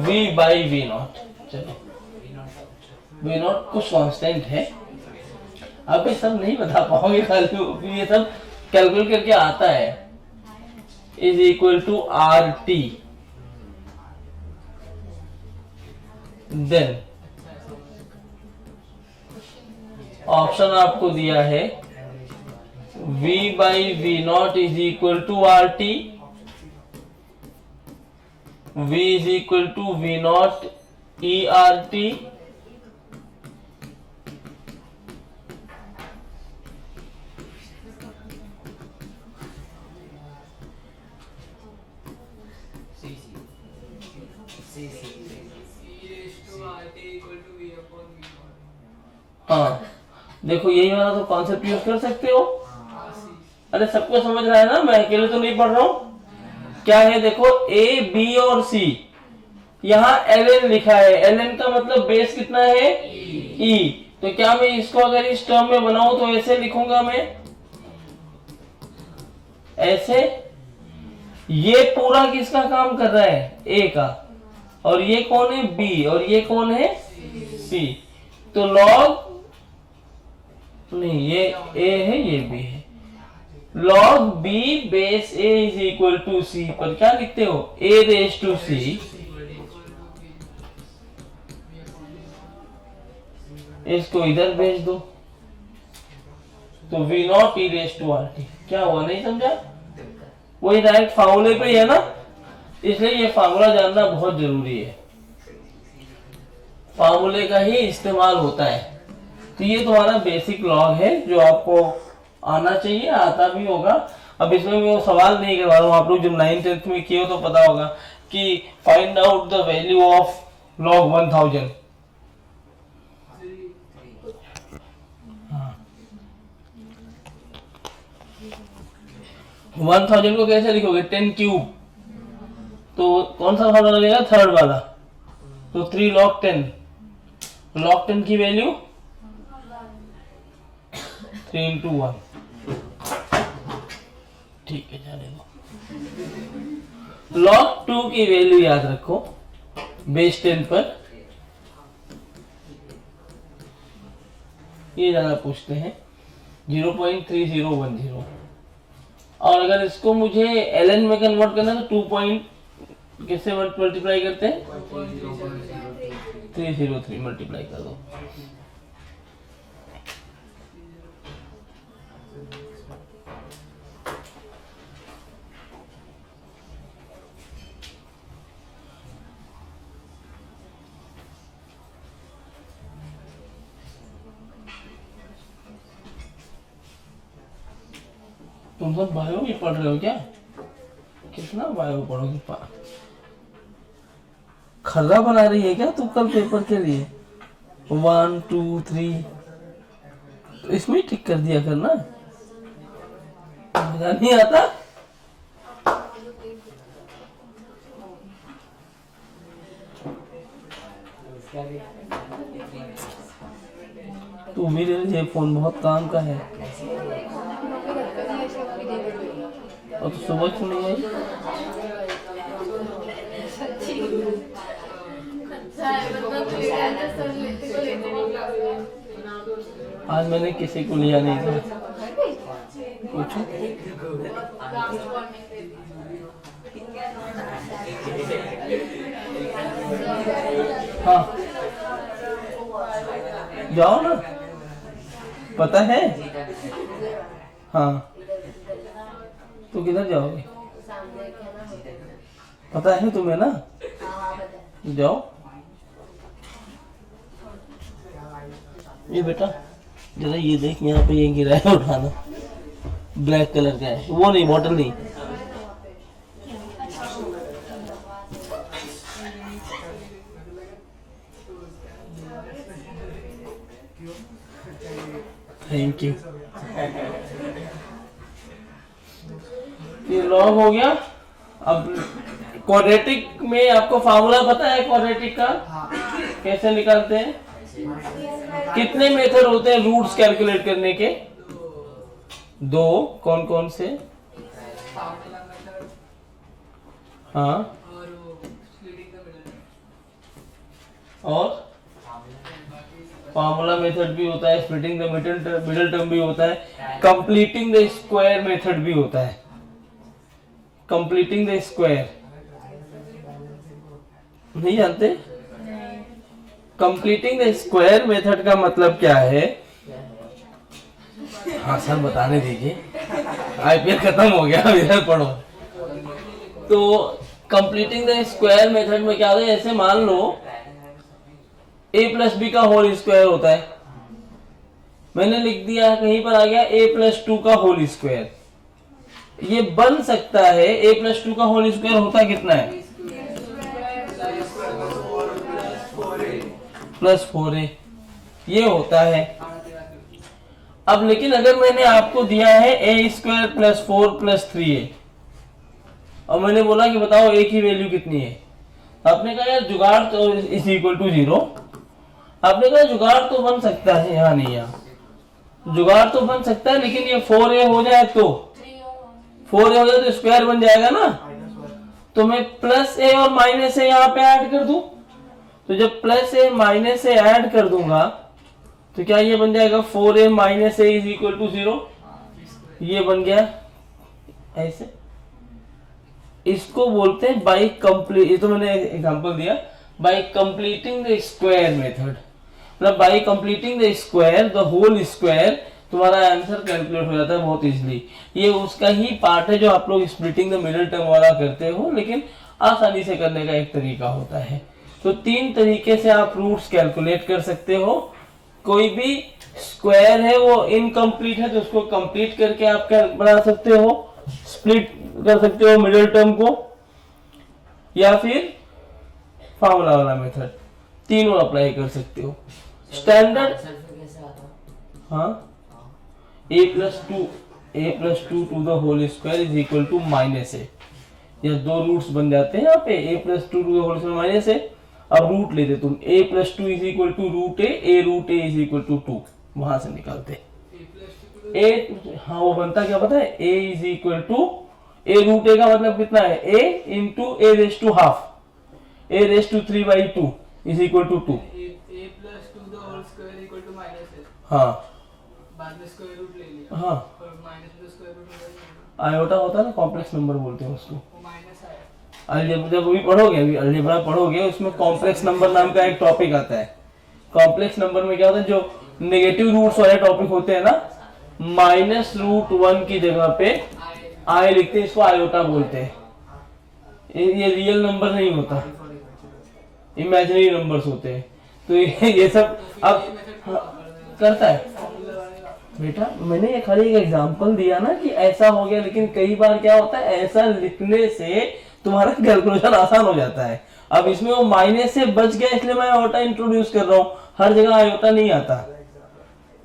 v by v not, चलो v नॉट कुछ कांस्टेंट है, आप ये सब नहीं बता पाओगे, खाली ये सब कैलकुलेट करके आता है, is equal to r t. Then option आपको दिया है v by v naught is equal to r t, v is equal to v naught e r t, हाँ देखो यही वाला तो कॉन्सेप्ट यूज कर सकते हो। अरे सबको समझ रहा है ना, मैं अकेले तो नहीं पढ़ रहा हूं। क्या है देखो, ए बी और सी, यहाँ ln लिखा है, ln का मतलब बेस कितना है e, तो क्या मैं इसको अगर इस टर्म में बनाऊं तो ऐसे लिखूंगा मैं, ऐसे। ये पूरा किसका काम कर रहा है? a का, और ये कौन है? b, और ये कौन है? c। तो log नहीं, ये a है ये b है, log b base a is equal to c पर क्या लिखते हो? a⁻c, इसको इधर भेज दो तो v नॉट e⁻t। क्या हुआ, नहीं समझा? वही डायरेक्ट फार्मूले पे ही है ना, इसलिए ये फार्मूला जानना बहुत जरूरी है, फार्मूले का ही इस्तेमाल होता है। तो ये तुम्हारा बेसिक लॉग है जो आपको आना चाहिए, आता भी होगा। अब इसमें मैं वो सवाल नहीं करवा रहा हूँ, आप लोग जब 9th-10th में किए हो तो पता होगा कि find out the value of log 1000। 1000 को कैसे लिखोगे? 10 क्यूब, तो कौन सा फार्मूला लगेगा? थर्ड वाला, तो 3 log 10, log 10 की वैल्यू 3 into 1, ठीक है जाने दो। log 2 की वैल्यू याद रखो बेस 10 पर, ये ज्यादा पूछते हैं 0.3010। और अगर इसको मुझे ln में कन्वर्ट करना है तो 2 किससे मल्टीप्लाई करते हैं? 303 मल्टीप्लाई कर दो। तुम सब बायो भी पढ़ रहे हो क्या? कितना बायो पढ़ोगे? खर्रा बना रही है क्या तू कल पेपर के लिए? 1 2 3 तो इसमें ही टिक कर दिया करना, मजा नहीं आता? तू भी ले लीजिए, फोन बहुत काम का है। और तो सुबह क्यों नहीं आई? आज मैंने किसी को लिया नहीं था। पूछो। हाँ जाओ ना, पता है। हाँ तो किधर जाओगे? पता है तुम्हें ना, जाओ। ये बेटा जरा ये देख, यहाँ पे ये गिरा है, उठाना। ब्लैक कलर का है वो, नहीं बॉटल नहीं। Thank you. ये लॉग हो गया। अब क्वाड्रेटिक में आपको फार्मूला पता है क्वाड्रेटिक का? कैसे निकालते हैं? कितने मेथड होते हैं रूट्स कैलकुलेट करने के? 2। कौन कौन से? हाँ और फार्मूला मेथड भी होता है, स्प्लिटिंग द मिडिल टर्म भी होता है, कंप्लीटिंग द स्क्वायर मेथड भी होता है। कंप्लीटिंग द स्क्वायर नहीं जानते? कंप्लीटिंग द स्क्वायर मेथड का मतलब क्या है? हाँ सर बताने दीजिए, आईपीएल खत्म हो गया, इधर पढ़ो। तो कंप्लीटिंग द स्क्वायर मेथड में क्या होता है? जैसे मान लो a प्लस बी का होल स्क्वायर होता है, मैंने लिख दिया, कहीं पर आ गया a प्लस 2 का होल स्क्वायर। ये बन सकता है a प्लस 2 का होल स्क्वायर होता कितना है? प्लस 4a, ये होता है। अब लेकिन अगर मैंने आपको दिया है a square plus 4 plus 3a और मैंने बोला कि बताओ a की वैल्यू कितनी है, आपने कहा यार जुगाड़ तो इज इक्वल टू 0। आपने कहा जुगाड़ तो बन सकता है, यहाँ नहीं, यहाँ जुगाड़ तो बन सकता है, लेकिन ये 4a हो जाए तो 4a हो जाए तो स्क्वायर बन जाएगा ना। तो मैं प्लस a और माइनस a यहाँ पे ऐड कर दूं, तो जब plus a minus a add कर दूंगा तो क्या ये बन जाएगा 4a minus a is equal to 0। ये बन गया ऐसे। इसको बोलते हैं बाई कंप्लीट, ये तो मैंने एग्जांपल दिया, by completing the square method. मतलब by completing the square the whole square तुम्हारा आंसर कैलकुलेट हो जाता है बहुत इजीली। ये उसका ही पार्ट है जो आप लोग स्प्लिटिंग द मिडिल टर्म वाला करते हो, लेकिन आसानी से करने का एक तरीका होता है। तो 3 तरीके से आप रूट्स कैलकुलेट कर सकते हो। कोई भी स्क्वायर है वो इनकम्प्लीट है तो उसको कंप्लीट करके आप क्या बना सकते हो, स्प्लिट कर सकते हो मिडिल टर्म को, या फिर फार्मूला वाला मेथड, तीनों अप्लाई कर सकते हो। स्टैंडर्ड हाँ a plus two to the whole square is equal to minus A. ये 2 रूट्स बन जाते हैं यहाँ पे, a plus 2 to the whole square minus A. अब रूट लेते तुम, a plus 2 is equal to root A root A is equal to 2, वहां से निकालते a। हाँ वो बनता क्या पता है, a is equal to a root a का मतलब कितना है, a into a raise to half, a raise to 3/2 is equal to 2। a plus 2 the whole square equal to minus है। हाँ बाद में स्क्वायर रूट ले लिया। हाँ और माइनस में स्क्वायर रूट आयोटा होता है ना, कॉम्प्लेक्स नंबर बोलते हैं उसको। वो माइनस आया। अलजेब्रा जब भी पढ़ोगे, अभी अलजेब्रा पढ़ोगे, उसमें कॉम्प्लेक्स नंबर नाम का एक टॉपिक आता है। कॉम्प्लेक्स नंबर में क्या होता है, जो नेगेटिव रूट्स वाले टॉपिक होते हैं ना, -√1 की जगह पे आई लिखते हैं, इसको आयोटा बोलते हैं। ये रियल नंबर नहीं होता, इमेजिनरी नंबर्स होते हैं। तो ये सब अब करता है। बेटा मैंने ये खाली एक एग्जांपल दिया ना कि ऐसा हो गया, लेकिन कई बार क्या होता है ऐसा लिखने से तुम्हारा कैलकुलेशन आसान हो जाता है। अब इसमें वो माइनस से बच गया इसलिए मैं आयोटा इंट्रोड्यूस कर रहा हूँ, हर जगह आयोटा नहीं आता।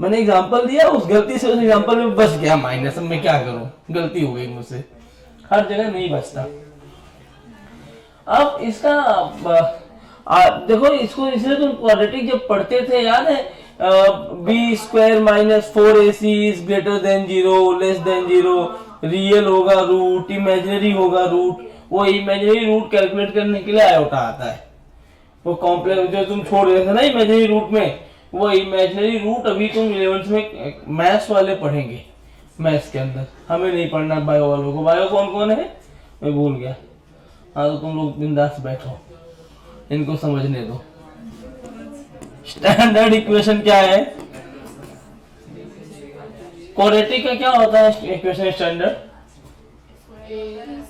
मैंने एग्जांपल दिया, उस गलती से उस एग्जांपल में बच गया माइनस, अब मैं क्या करूँ, गलती हो गई मुझसे, हर जगह नहीं बचता। अब इसका देखो इसको, इसलिए तुम क्वाड्रेटिक जब पढ़ते थे याद है, b square minus 4ac is greater than 0 less than 0, real होगा रूट, इमेजिनरी होगा रूट। वो इमेजिनरी रूट कैलकुलेट करने के लिए आयोटा आता है। वो कॉम्प्लेक्स जो तुम छोड़ रहे थे ना इमेजिनरी रूट में, वो इमेजिनरी रूट अभी तुम 11th में मैथ्स वाले पढ़ेंगे। मैथ्स के अंदर हमें नहीं पढ़ना बायो वालों को। बायो कौन कौन है मैं भूल गया। हाँ तो तुम लोग बिंदास बैठो, इनको समझने दो। स्टैंडर्ड इक्वेशन क्या है, क्वाड्रेटिक का क्या होता है equation standard,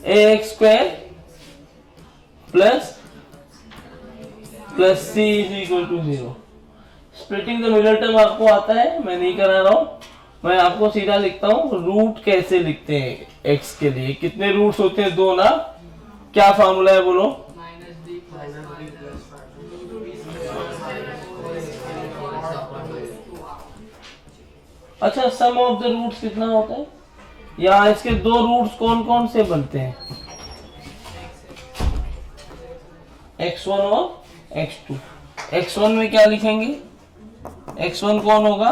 ax square plus c is equal to 0। Splitting the middle term आपको आता है, मैं नहीं करा रहा हूं, मैं आपको सीधा लिखता हूं। रूट कैसे लिखते हैं x के लिए, कितने रूट्स होते हैं, 2 ना। क्या फार्मूला है बोलो, अच्छा सम ऑफ द रूट्स कितना होता है, या इसके 2 रूट्स कौन कौन से बनते हैं, x1 और x2। x1 में क्या लिखेंगे, x1 कौन होगा,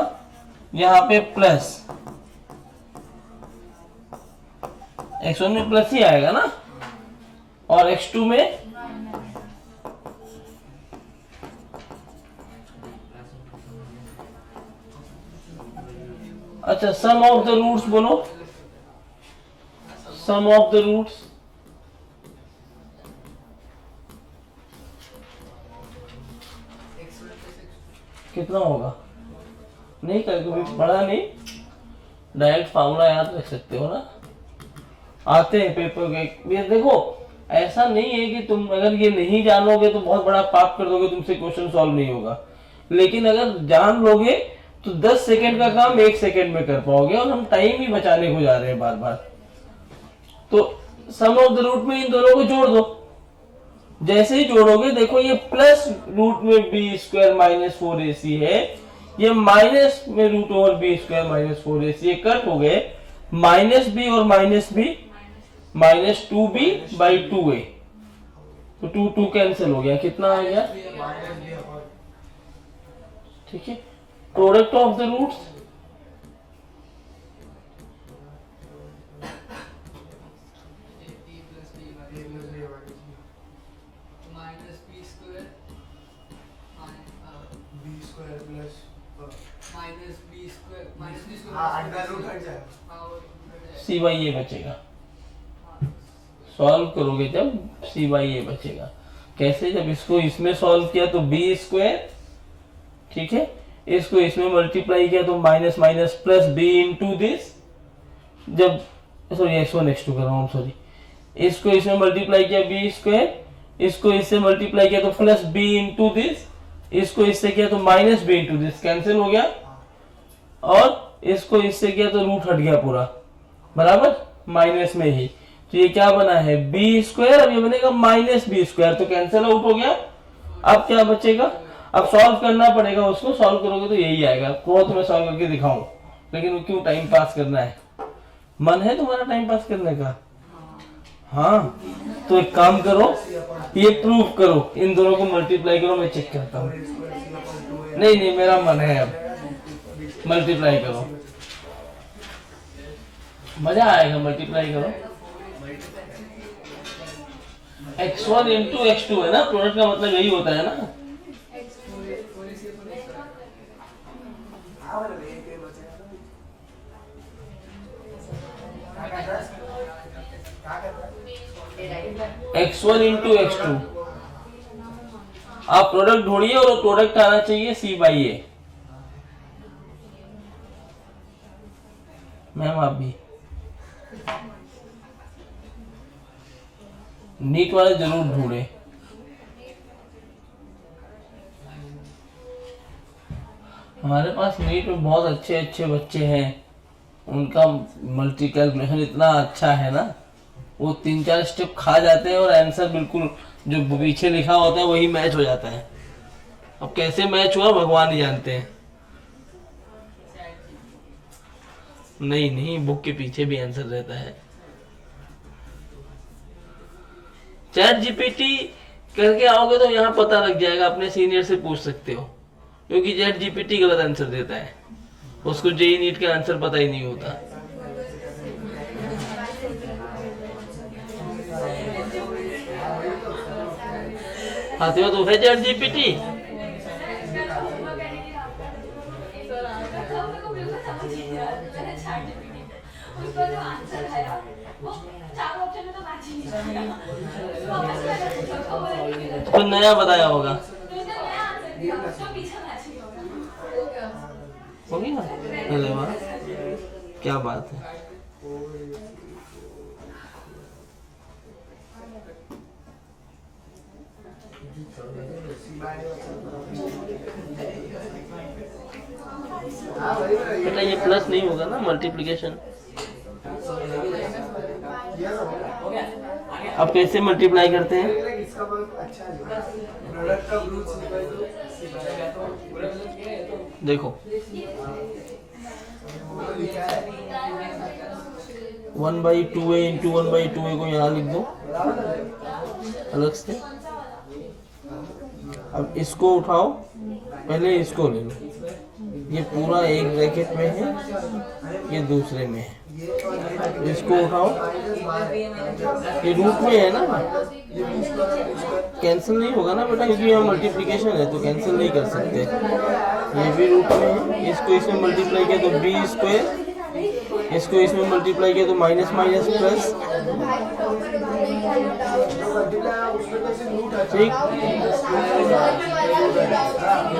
यहाँ पे प्लस, x1 में प्लस ही आएगा ना, और x2 में अच्छा सम ऑफ द रूट्स बोलो, सम ऑफ द रूट्स कितना होगा, नहीं कभी पढ़ा नहीं, डायरेक्ट फार्मूला याद रख सकते हो ना, आते हैं पेपर के। ये देखो ऐसा नहीं है कि तुम अगर ये नहीं जानोगे तो बहुत बड़ा पाप कर दोगे, तुमसे क्वेश्चन सॉल्व नहीं होगा, लेकिन अगर जान लोगे तो 10 सेकंड का काम 1 सेकंड में कर पाओगे, और हम टाइम ही बचाने को जा रहे हैं बार बार। तो सम ऑफ द रूट में इन दोनों को जोड़ दो, जैसे ही जोड़ोगे देखो ये प्लस रूट में बी स्क्वायर माइनस 4ac है, ये माइनस में root over b square minus 4ac, ये कट हो गए, माइनस बी और minus b minus 2b by 2a, तो 2 कैंसिल हो गया, कितना आ गया, ठीक है। Product of the roots C by A बचेगा, सॉल्व करोगे जब सी बाई ए बचेगा। कैसे, जब इसको इसमें सॉल्व किया तो बी स्क्वायर, ठीक है, इसको इसमें मल्टीप्लाई किया तो minus minus plus b into this, जब सॉरी x1 x2 कर रहा हूँ सॉरी, इसको इसमें मल्टीप्लाई किया बी स्क्वायर, इसको इससे मल्टीप्लाई किया तो प्लस बी इंटू दिस, इसको इससे किया तो minus b into this, cancel हो गया, और इसको इससे किया तो रूट हट गया पूरा, बराबर माइनस में ही, तो ये क्या बना है बी स्क्वायर, अब ये बनेगा माइनस बी स्क्वायर, तो कैंसिल आउट हो गया। अब क्या बचेगा, अब सॉल्व करना पड़ेगा उसको, सॉल्व करोगे तो यही आएगा। को तो मैं सॉल्व करके दिखाऊं, लेकिन क्यों टाइम पास करना है, मन है तुम्हारा टाइम पास करने का, हाँ तो एक काम करो, ये प्रूव करो, इन दोनों को मल्टीप्लाई करो, मैं चेक करता हूँ। नहीं नहीं मेरा मन है, अब मल्टीप्लाई करो, मजा आएगा, मल्टीप्लाई करो। x1 इंटू x2 है ना, प्रोडक्ट का मतलब यही होता है ना, x1 इंटू x2, आप प्रोडक्ट ढूंढिए और प्रोडक्ट आना चाहिए c बाई ए। मैम आप भी नीट वाले जरूर ढूंढे। हमारे पास नीट में बहुत अच्छे अच्छे बच्चे हैं, उनका मल्टी कैलकुलेशन इतना अच्छा है ना, वो 3-4 स्टेप खा जाते हैं और आंसर बिल्कुल जो पीछे लिखा होता है वही मैच हो जाता है। अब कैसे मैच हुआ भगवान ही जानते हैं। नहीं नहीं, बुक के पीछे भी आंसर रहता है। चैट जीपीटी करके आओगे तो यहाँ पता लग जाएगा, अपने सीनियर से पूछ सकते हो, क्योंकि चैट जीपीटी गलत आंसर देता है, उसको जेईई नीट का आंसर पता ही नहीं होता। फातिमा तो है चैट जीपीटी। तो नया बताया होगा, होगी ना। अरे वाह, क्या बात है। बेटा ये प्लस नहीं होगा ना, मल्टीप्लिकेशन। अब कैसे मल्टीप्लाई करते हैं? देखो 1/2a इंटू 1/2a को यहाँ लिख दो अलग से। अब इसको उठाओ, पहले इसको ले लो, ये पूरा एक ब्रैकेट में है, ये दूसरे में है। इसको उठाओ, ये रूट में है ना, कैंसिल नहीं होगा ना बेटा, क्योंकि यहाँ मल्टीप्लिकेशन है तो कैंसिल नहीं कर सकते। ये भी रूट में है, इसको इसमें मल्टीप्लाई किया तो b², इसको इसमें मल्टीप्लाई किया तो माइनस माइनस प्लस, ठीक।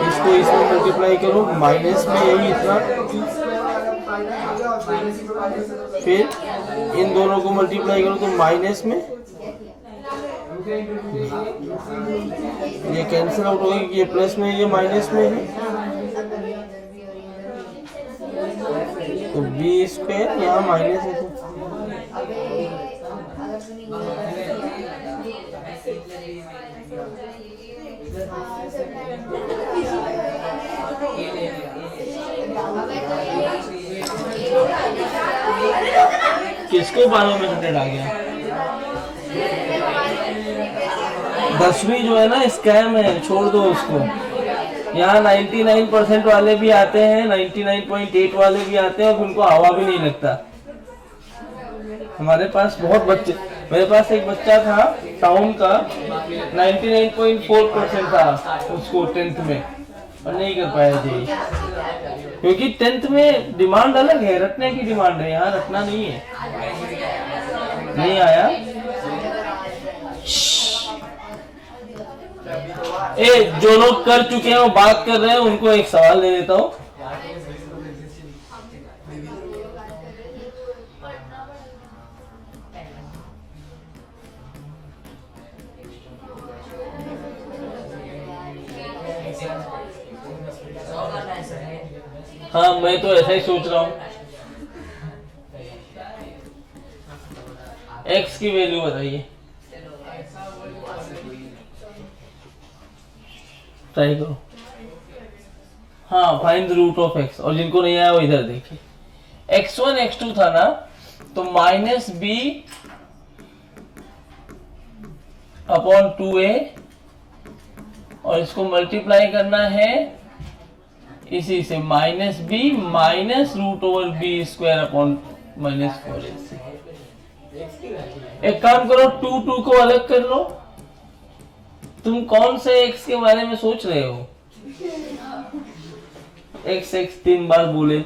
इसको इसमें मल्टीप्लाई करो, माइनस में यही इतना, फिर इन दोनों को मल्टीप्लाई करो तो माइनस में, ये कैंसिल आउट हो गई, ये प्लस में ये माइनस में है, तो b² यहाँ माइनस है तो किसको 12 में 100 आ गया? 10वीं जो है ना स्कैम है, छोड़ दो उसको। यहाँ 99% वाले भी आते हैं, 99.8 वाले भी आते हैं और उनको हवा भी नहीं लगता। हमारे पास बहुत बच्चे, मेरे पास एक बच्चा था टाउन का, 99.4% था उसको 10th में, और नहीं कर पाया जी, क्योंकि 10th में डिमांड अलग है, रटने की डिमांड है, यहाँ रटना नहीं है। नहीं आया? जो लोग कर चुके हैं वो बात कर रहे हैं, उनको एक सवाल दे देता हूँ। हाँ, मैं तो ऐसा ही सोच रहा हूँ। x की वैल्यू बताइए, ट्राई करो। हाँ, find the root of x, और जिनको नहीं आया वो इधर देखिए। x1 x2 था ना, तो -b/2a, और इसको मल्टीप्लाई करना है इसी से, -b -√/b² से। एक काम करो, 2 को अलग कर लो। तुम कौन से x के बारे में सोच रहे हो? x 3 बार बोले,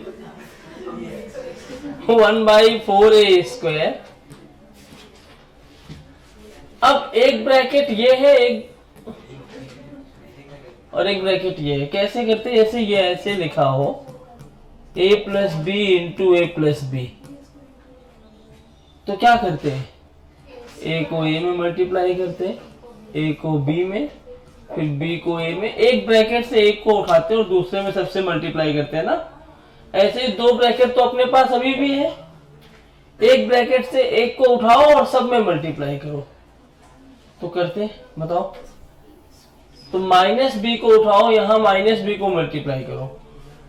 1/4a²। अब एक ब्रैकेट ये है, एक और एक ब्रैकेट ये है। कैसे करते? जैसे ये ऐसे लिखा हो a + b × a + b, तो क्या करते हैं? a को a में मल्टीप्लाई करते हैं, a को b में, फिर बी को ए में, एक ब्रैकेट से एक को उठाते हैं और दूसरे में सबसे मल्टीप्लाई करते हैं ना। ऐसे ही दो ब्रैकेट तो अपने पास अभी भी है, एक ब्रैकेट से एक को उठाओ और सब में मल्टीप्लाई करो। तो करते हैं, बताओ। तो माइनस बी को उठाओ, यहां माइनस बी को मल्टीप्लाई करो।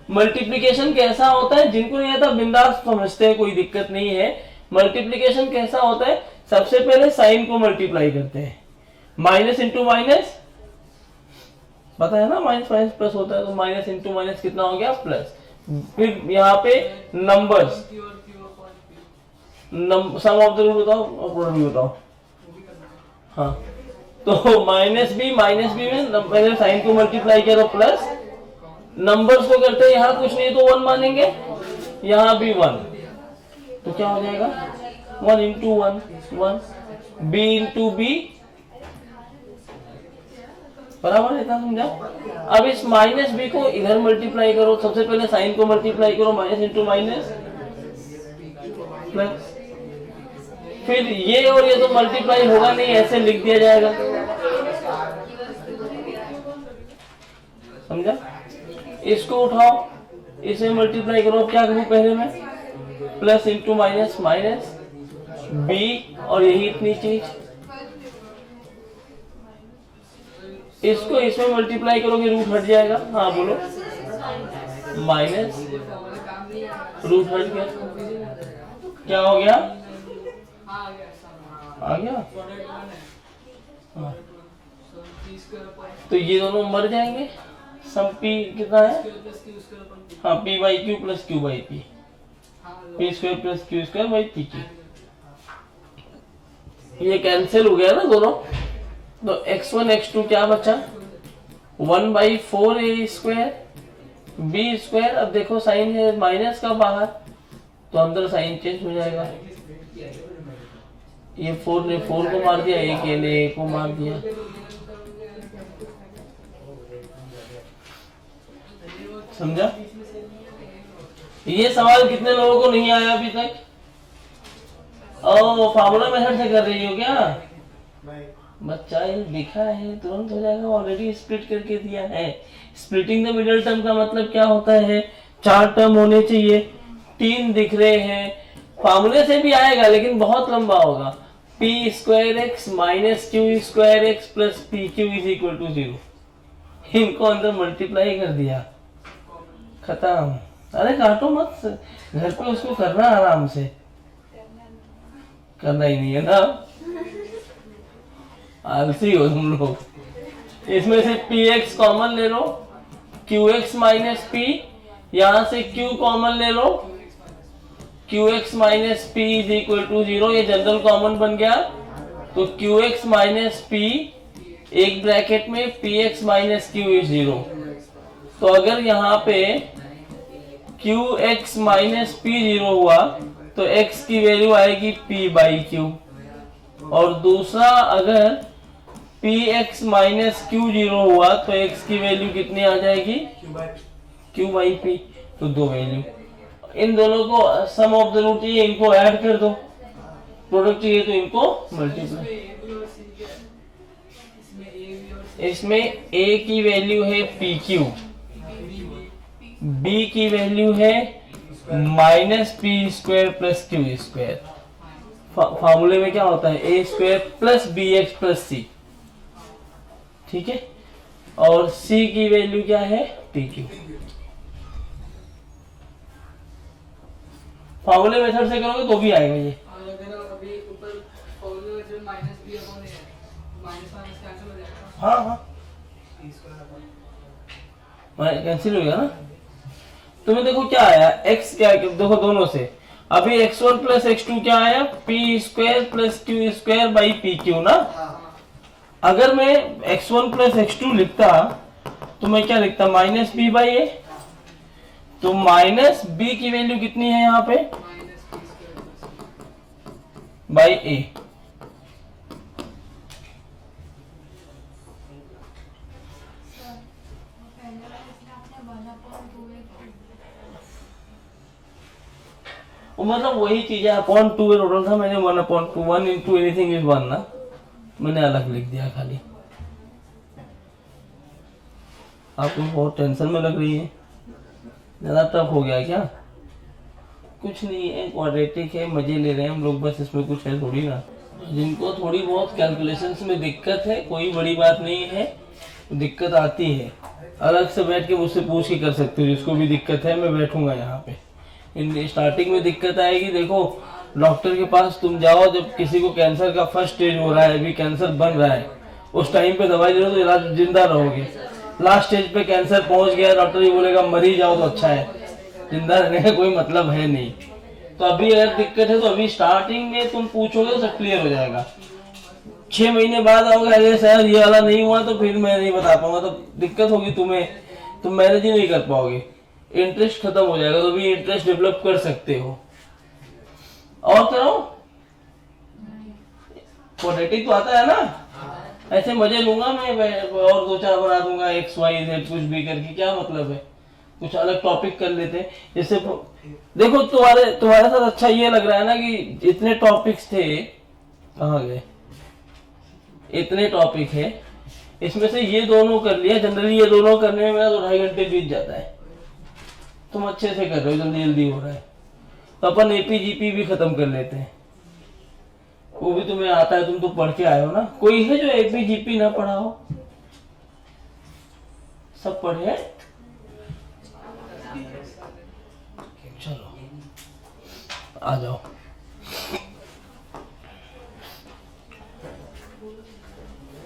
मल्टीप्लिकेशन कैसा होता है, जिनको नहीं आता बिंदास समझते हैं, कोई दिक्कत नहीं है। मल्टीप्लिकेशन कैसा होता है, सबसे पहले साइन को मल्टीप्लाई करते हैं, माइनस इंटू माइनस, पता है ना, माइनस माइनस प्लस होता है, तो माइनस इंटू माइनस कितना हो गया, प्लस। फिर यहाँ पे numbers, sum of the root बताओ और प्रोडक्ट भी बताओ। हाँ, तो माइनस बी में पहले साइन को मल्टीप्लाई किया तो प्लस, नंबर्स को करते हैं यहाँ कुछ नहीं तो 1 मानेंगे, यहाँ भी 1, तो क्या हो जाएगा 1 इंटू 1 1, बी इंटू बी, बराबर है, समझा। अब इस माइनस बी को इधर मल्टीप्लाई करो, सबसे पहले साइन को मल्टीप्लाई करो, माइनस इंटू माइनस प्लस, फिर ये और ये तो मल्टीप्लाई होगा नहीं, ऐसे लिख दिया जाएगा, समझा। इसको उठाओ, इसे मल्टीप्लाई करो, क्या करूं पहले में, plus into minus minus b, और यही इतनी चीज, इसको इसमें मल्टीप्लाई करोगे रूट हट जाएगा। हाँ बोलो, माइनस रूट हट गया, क्या हो गया, आ गया। हाँ। तो ये दोनों मर जाएंगे, सम पी कितना है, हाँ P by Q plus Q by P, P square plus Q square by P Q, ये कैंसिल हो गया ना दोनों। तो x1 x2 क्या बचा, 1/4a² बी स्क्वायर। अब देखो साइन है माइनस का बाहर, तो अंदर साइन चेंज हो जाएगा, ये 4 ने 4 को मार दिया, एक ए ने ए को मार दिया, समझा। ये सवाल कितने लोगों को नहीं आया अभी तक, ओ फार्मूला मेथड से कर रही हो क्या बच्चा, ये लिखा है तुरंत हो जाएगा, ऑलरेडी स्प्लिट करके दिया है। स्प्लिटिंग द मिडिल टर्म का मतलब क्या होता है, 4 टर्म होने चाहिए, 3 दिख रहे हैं, फार्मूले से भी आएगा लेकिन बहुत लंबा होगा, p square x minus q square x plus p q is equal to 0, इनको अंदर मल्टीप्लाई कर दिया, खत्म। अरे काटो मत, घर पे उसको करना आराम से, करना ही नहीं है ना, आलसी हो तुम लोग। इसमें से पी एक्स कॉमन ले लो, क्यू एक्स माइनस पी, यहां से क्यू कॉमन ले लो, Q X minus P is equal to 0, ये जनरल कॉमन बन गया, तो क्यू एक्स माइनस पी एक ब्रैकेट में P X minus Q is 0। तो अगर यहाँ पे क्यू एक्स माइनस पी 0 हुआ तो x की वैल्यू आएगी p बाई क्यू, और दूसरा अगर पी एक्स माइनस क्यू 0 हुआ तो x की वैल्यू कितनी आ जाएगी, q बाई पी। तो दो वैल्यू, इन दोनों को सम ऑफ द रूट चाहिए, इनको ऐड कर दो, प्रोडक्ट चाहिए तो इनको मल्टीप्लाई। इसमें a की वैल्यू है पी क्यू, b की वैल्यू है minus P square plus Q square. फार्मूले में क्या होता है, A square plus B X plus C, ठीक है। और c की वैल्यू क्या है, पी क्यू। फार्मूले मेथड से करोगे तो भी आएगा ये। हाँ हाँ कैंसिल हो गया ना। तुम्हें देखो क्या आया, x क्या, देखो दोनों से अभी x1 प्लस x2 क्या आया, P square plus Q square by P Q ना। अगर मैं x1 प्लस x2 लिखता तो मैं क्या लिखता, माइनस बी बाई ए। तो माइनस बी की वैल्यू कितनी है यहाँ पे, बाई ए। मतलब वही चीज है, अपॉन 2 टोटल था, मैंने 1/2 1 इंटू एनीथिंग इज 1 ना, मैंने अलग लिख दिया खाली। आपको बहुत टेंशन में लग रही है, ज़्यादा टफ हो गया क्या? कुछ नहीं है, क्वाड्रेटिक है, मजे ले रहे हैं हम लोग बस, इसमें कुछ है थोड़ी ना। जिनको थोड़ी बहुत कैलकुलेशंस में दिक्कत है, कोई बड़ी बात नहीं है, दिक्कत आती है अलग से बैठ के मुझसे पूछ के कर सकते हो। जिसको भी दिक्कत है मैं बैठूंगा यहाँ पे। इन स्टार्टिंग में दिक्कत आएगी, देखो डॉक्टर के पास तुम जाओ, जब किसी को कैंसर का फर्स्ट स्टेज हो रहा है, अभी कैंसर बन रहा है, उस टाइम पे दवाई ले लो तो इलाज जिंदा रहोगे। लास्ट स्टेज पे कैंसर पहुंच गया, डॉक्टर ही बोलेगा मर ही जाओ तो अच्छा है, जिंदा रहने का कोई मतलब है नहीं। तो अभी अगर दिक्कत है तो अभी स्टार्टिंग में तुम पूछोगे तो सब क्लियर हो जाएगा। 6 महीने बाद आओगे, अरे सर ये वाला नहीं हुआ तो फिर मैं नहीं बता पाऊंगा, तो दिक्कत होगी तुम्हें, तुम मैनेज ही नहीं कर पाओगे, इंटरेस्ट खत्म हो जाएगा। तो अभी इंटरेस्ट डेवलप कर सकते हो। और करो, क्वाड्रेटिक तो आता है ना, ऐसे मजे लूंगा मैं और 2-4 बना दूंगा XYZ कुछ भी करके, क्या मतलब है? कुछ अलग टॉपिक कर लेते हैं। जैसे देखो तुम्हारे साथ अच्छा ये लग रहा है ना कि इतने टॉपिक्स थे, कहाँ गए, इतने टॉपिक है, इसमें से ये दोनों कर लिया। जनरली ये दोनों करने में मेरा 2-2.5 घंटे बीत जाता है। तुम अच्छे से कर रहे हो, जल्दी जल्दी हो रहा है। तो अपन APGP भी खत्म कर लेते हैं, वो भी तुम्हें आता है, तुम तो पढ़ के आए हो ना। कोई है जो APGP ना पढ़ा हो? सब पढ़े हैं? चलो आ जाओ।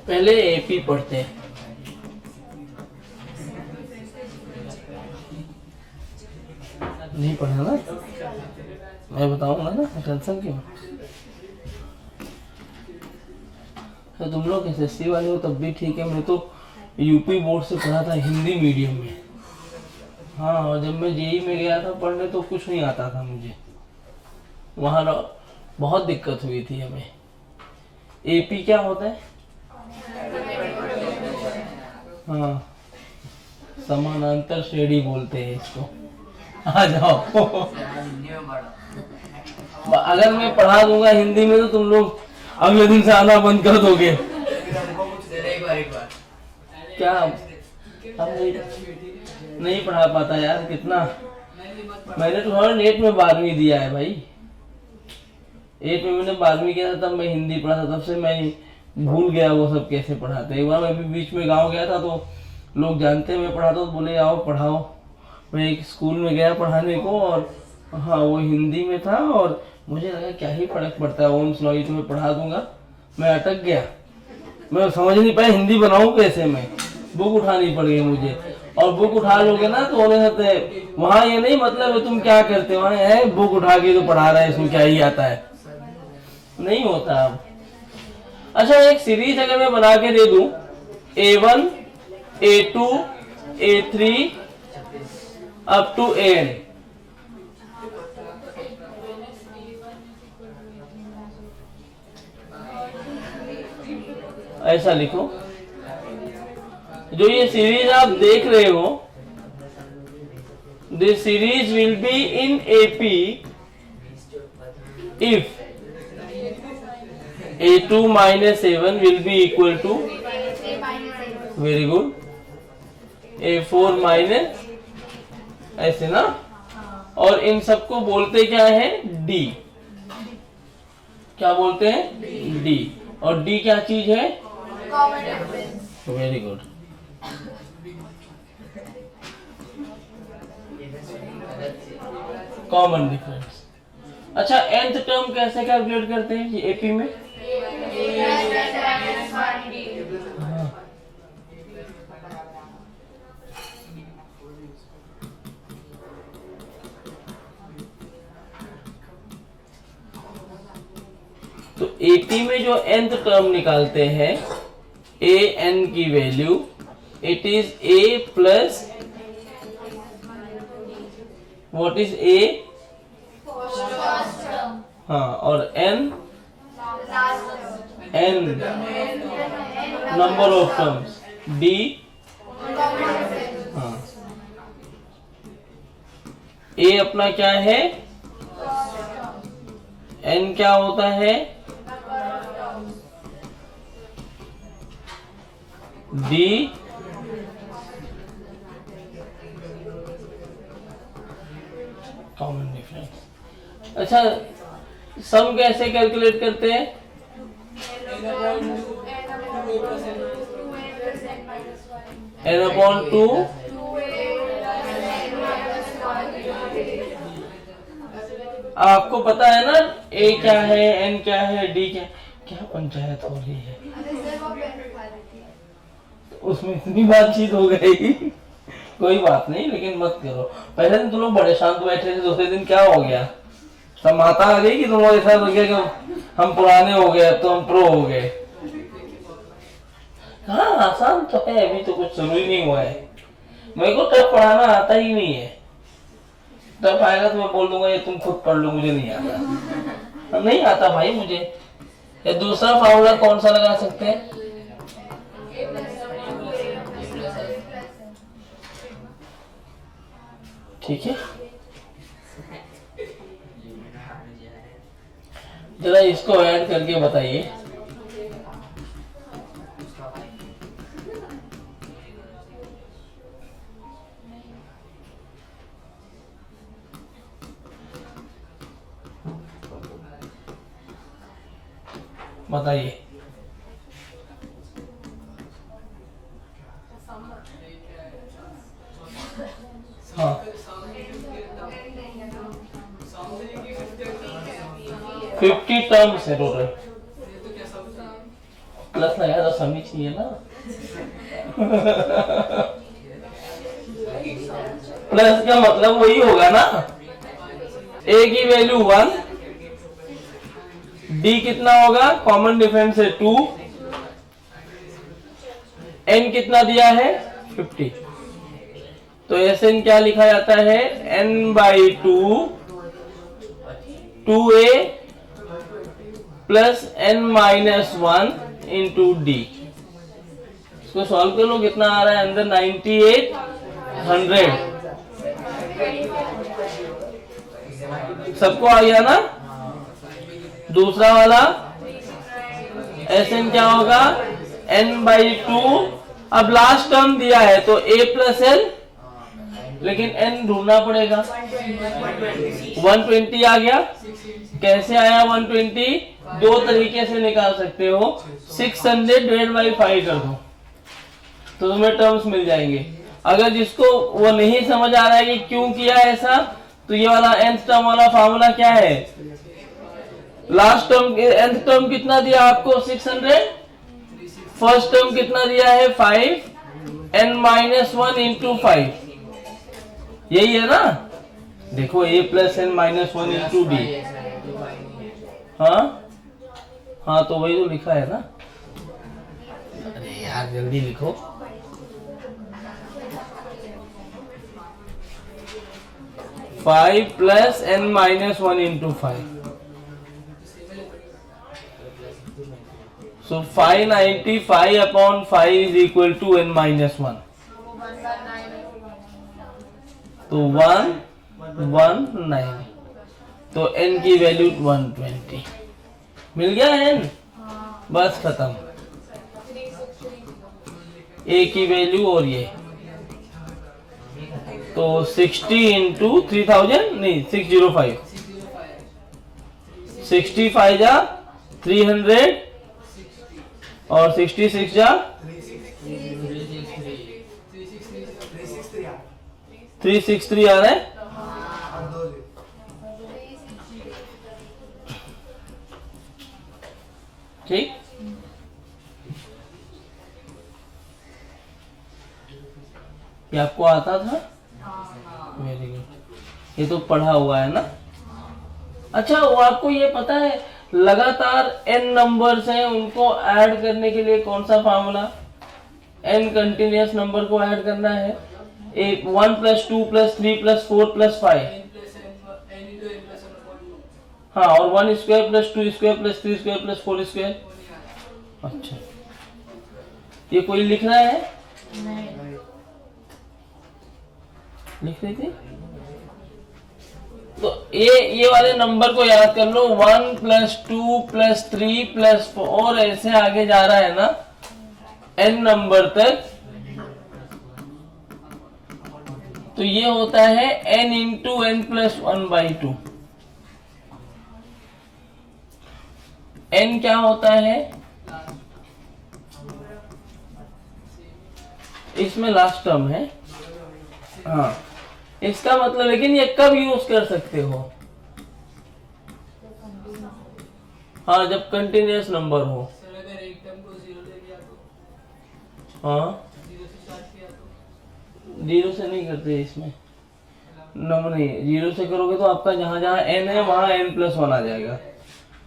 पहले AP पढ़ते हैं। नहीं पढ़ा ना, मैं बताऊंगा ना, टेंशन क्यों। तो तुम लोग SSC वाले हो तब भी ठीक है, मैं तो UP बोर्ड से पढ़ा था हिंदी मीडियम में। हाँ, और जब मैं JEE में गया था पढ़ने तो कुछ नहीं आता था मुझे, वहाँ बहुत दिक्कत हुई थी हमें। AP क्या होता है? हाँ, समानांतर श्रेणी बोलते हैं इसको। आ जाओ। अगर मैं पढ़ा दूंगा हिंदी में तो तुम लोग अगले दिन से आना बंद कर दोगे। क्या अब नहीं पढ़ा पाता यार, कितना मैंने तो थोड़ा नेट में 12वीं दिया है भाई। 8 में मैंने 12वीं किया था, तब मैं हिंदी पढ़ा था, तब से मैं भूल गया वो सब कैसे पढ़ाते। एक बार मैं भी बीच में गांव गया था तो लोग जानते मैं पढ़ाता, तो बोले आओ पढ़ाओ। मैं एक स्कूल में गया पढ़ाने को, और हाँ वो हिंदी में था, और मुझे लगा क्या ही फर्क पड़ता है, ओम्स लॉ तो मैं पढ़ा दूंगा। मैं अटक गया, मैं समझ नहीं पाया हिंदी बनाऊं कैसे। मैं बुक उठानी पड़ गई मुझे, और बुक उठा लोगे ना तो बोले जाते वहाँ ये नहीं मतलब है तुम क्या करते हो, वहाँ है बुक उठा के तो पढ़ा रहा है, इसमें क्या ही आता है, नहीं होता अब। अच्छा, एक सीरीज अगर मैं बना के दे दूं, A1 A2 A3 up to AN, ऐसा लिखो। जो ये सीरीज आप देख रहे हो, this series will be in AP if A2 minus A1 will be equal to, very good, A4 minus, ऐसे ना। और इन सबको बोलते क्या है? D। क्या बोलते हैं? D। और D क्या चीज है? Very good. Common difference. अच्छा, nth टर्म कैसे कैलकुलेट करते हैं ये AP में? हाँ। तो AP में जो nth टर्म निकालते हैं, AN की value, it is A plus, what is A? हाँ, और N number of terms, D हाँ, A अपना क्या है? N क्या होता है? D common difference. अच्छा, सम कैसे कैलकुलेट करते हैं? n अपॉन 2 आपको पता है ना a क्या है, n क्या है, d क्या पंचायत हो रही है उसमें, इतनी बातचीत हो गई। कोई बात नहीं, लेकिन मत करो। पहले दिन तुम लोग बड़े शांत बैठे थे, दूसरे दिन क्या हो गया? सब माता आ गई कि तुम लोग ऐसा हो गया कि हम पुराने हो गए, अब तो हम प्रो हो गए। हाँ, आसान तो है, अभी तो कुछ शुरू ही नहीं हुआ है। मेरे को टफ पढ़ाना आता ही नहीं है। टफ आएगा तो मैं बोल दूंगा ये तुम खुद पढ़ लो, मुझे नहीं आता। नहीं आता भाई मुझे। ये दूसरा फार्मूला कौन सा लगा सकते हैं? ठीक है, जरा इसको ऐड करके बताइए। बताइए। हाँ, 50 टर्म्स है टोटल। प्लस लगाया तो समी चाहिए ना। प्लस का मतलब वही होगा ना, a की वैल्यू 1, d कितना होगा, कॉमन डिफरेंस है 2, n कितना दिया है 50। तो Sn क्या लिखा जाता है, n/2 2a plus n-1 into d। इसको सॉल्व कर लो, कितना आ रहा है अंदर, 9800। सबको आ गया ना? दूसरा वाला Sn क्या होगा, n/2। अब लास्ट टर्म दिया है तो a प्लस n, लेकिन n ढूंढना पड़ेगा। 120 आ गया। कैसे आया 120? दो तरीके से निकाल सकते हो। 600 डिवाइड बाई 5 कर दो तो तुम्हें टर्म्स मिल जाएंगे। अगर जिसको वो नहीं समझ आ रहा है कि क्यों किया ऐसा, तो ये वाला nth टर्म वाला फार्मूला क्या है, लास्ट टर्म nth टर्म कितना दिया आपको 600, फर्स्ट टर्म कितना दिया है 5, n-1 इंटू 5, यही है ना। देखो a plus n-1 into D. हाँ तो वही तो लिखा है ना। अरे यार जल्दी लिखो। Five plus n-1 into 5, so 595 upon 5 is equal to n-1। तो 119, तो n की वैल्यू 120 मिल गया n, बस खत्म। a की वैल्यू और ये तो 60 इंटू 3000 नहीं 605, 65 जा 300 और 66 जा 363 आ रहा है। ठीक, ये आपको आता था? वेरी गुड, ये तो पढ़ा हुआ है ना। अच्छा, वो आपको ये पता है लगातार n नंबर्स हैं, उनको ऐड करने के लिए कौन सा फार्मूला, n कंटिन्यूअस नंबर को ऐड करना है, 1 प्लस 2 प्लस 3 प्लस 4 प्लस 5। हाँ, और 1 square plus 2 square plus 3 square plus 4 square. अच्छा, ये कोई लिख रहा है? लिख रही थी? तो ये वाले नंबर को याद कर लो, 1 प्लस 2 प्लस 3 प्लस 4 ऐसे आगे जा रहा है ना n नंबर तक। तो ये होता है n into n plus 1/2। n क्या होता है इसमें लास्ट टर्म है। हाँ, इसका मतलब, लेकिन ये कब यूज कर सकते हो? हाँ, जब कंटिन्यूअस नंबर हो। सर अगर एक टर्म को 0 ले लिया तो, हाँ, 0 से स्टार्ट किया तो, जीरो से नहीं करते इसमें, नंबर नहीं, जीरो से करोगे तो आपका जहां जहां n है वहां n+1 आ जाएगा।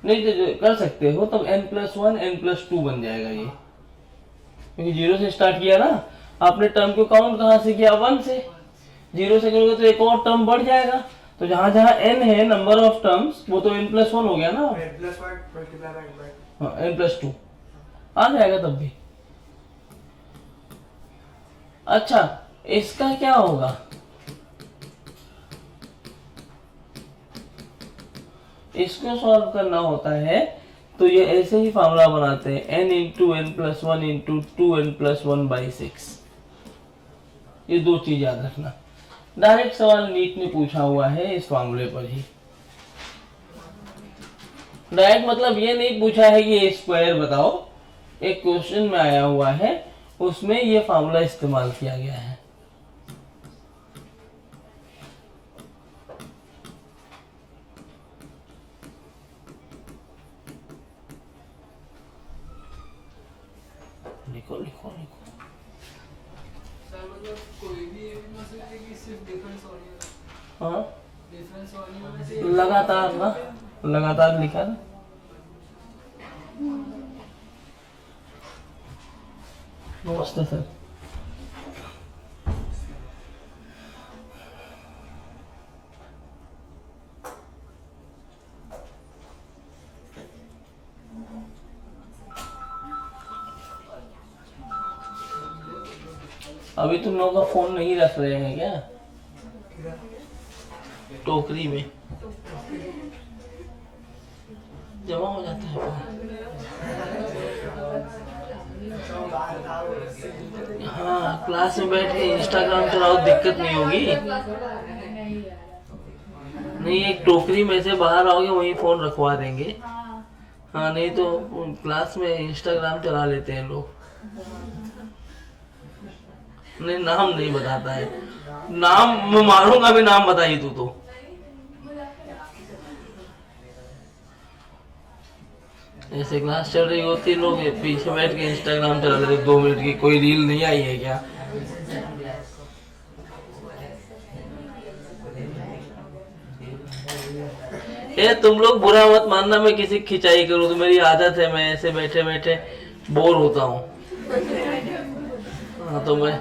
नहीं तो कर सकते हो, तब n+1 n+2 बन जाएगा ये, क्योंकि जीरो से स्टार्ट किया ना आपने। टर्म को काउंट कहाँ से किया? 1 से। जीरो से करोगे तो एक और टर्म बढ़ जाएगा, तो जहां जहां n है नंबर ऑफ टर्म्स, वो तो n+1 हो गया ना। हाँ, n+2 आ जाएगा तब भी। अच्छा, इसका क्या होगा? इसको सॉल्व करना होता है तो ये ऐसे ही फॉर्मूला बनाते हैं, n into n plus 1 into 2n+1/6। ये दो चीज याद रखना। डायरेक्ट सवाल नीट ने पूछा हुआ है इस फॉर्मूले पर ही। डायरेक्ट मतलब ये नहीं पूछा है कि ये स्क्वायर बताओ, एक क्वेश्चन में आया हुआ है, उसमें ये फॉर्मूला इस्तेमाल किया गया है। लिखो लिखो लिखो। सर मतलब कोई भी एक में से है कि सिर्फ डिफरेंस ऑर्डर? हाँ, डिफरेंस ऑर्डर में से लगातार ना, लगातार लिखा ना। नमस्ते सर। अभी तुम लोगों का फोन नहीं रख रहे हैं क्या टोकरी में? जमा हो जाता है फोन। हाँ, क्लास में बैठ के इंस्टाग्राम चलाओ, दिक्कत नहीं होगी। नहीं, एक टोकरी में से बाहर आओगे वहीं फोन रखवा देंगे। हाँ, नहीं तो क्लास में इंस्टाग्राम चला लेते हैं लोग। नहीं, नाम नहीं बताता है, नाम मैं मारूंगा भी, नाम बताइए तू तो। ऐसे क्लास चल रही होती, लोग पीछे बैठ के इंस्टाग्राम चला लेते 2 मिनट की। कोई रील नहीं आई है क्या? ये तुम लोग बुरा मत मानना, मैं किसी खिंचाई करूँ तो मेरी आदत है, मैं ऐसे बैठे बैठे बोर होता हूँ। हाँ, तो मैं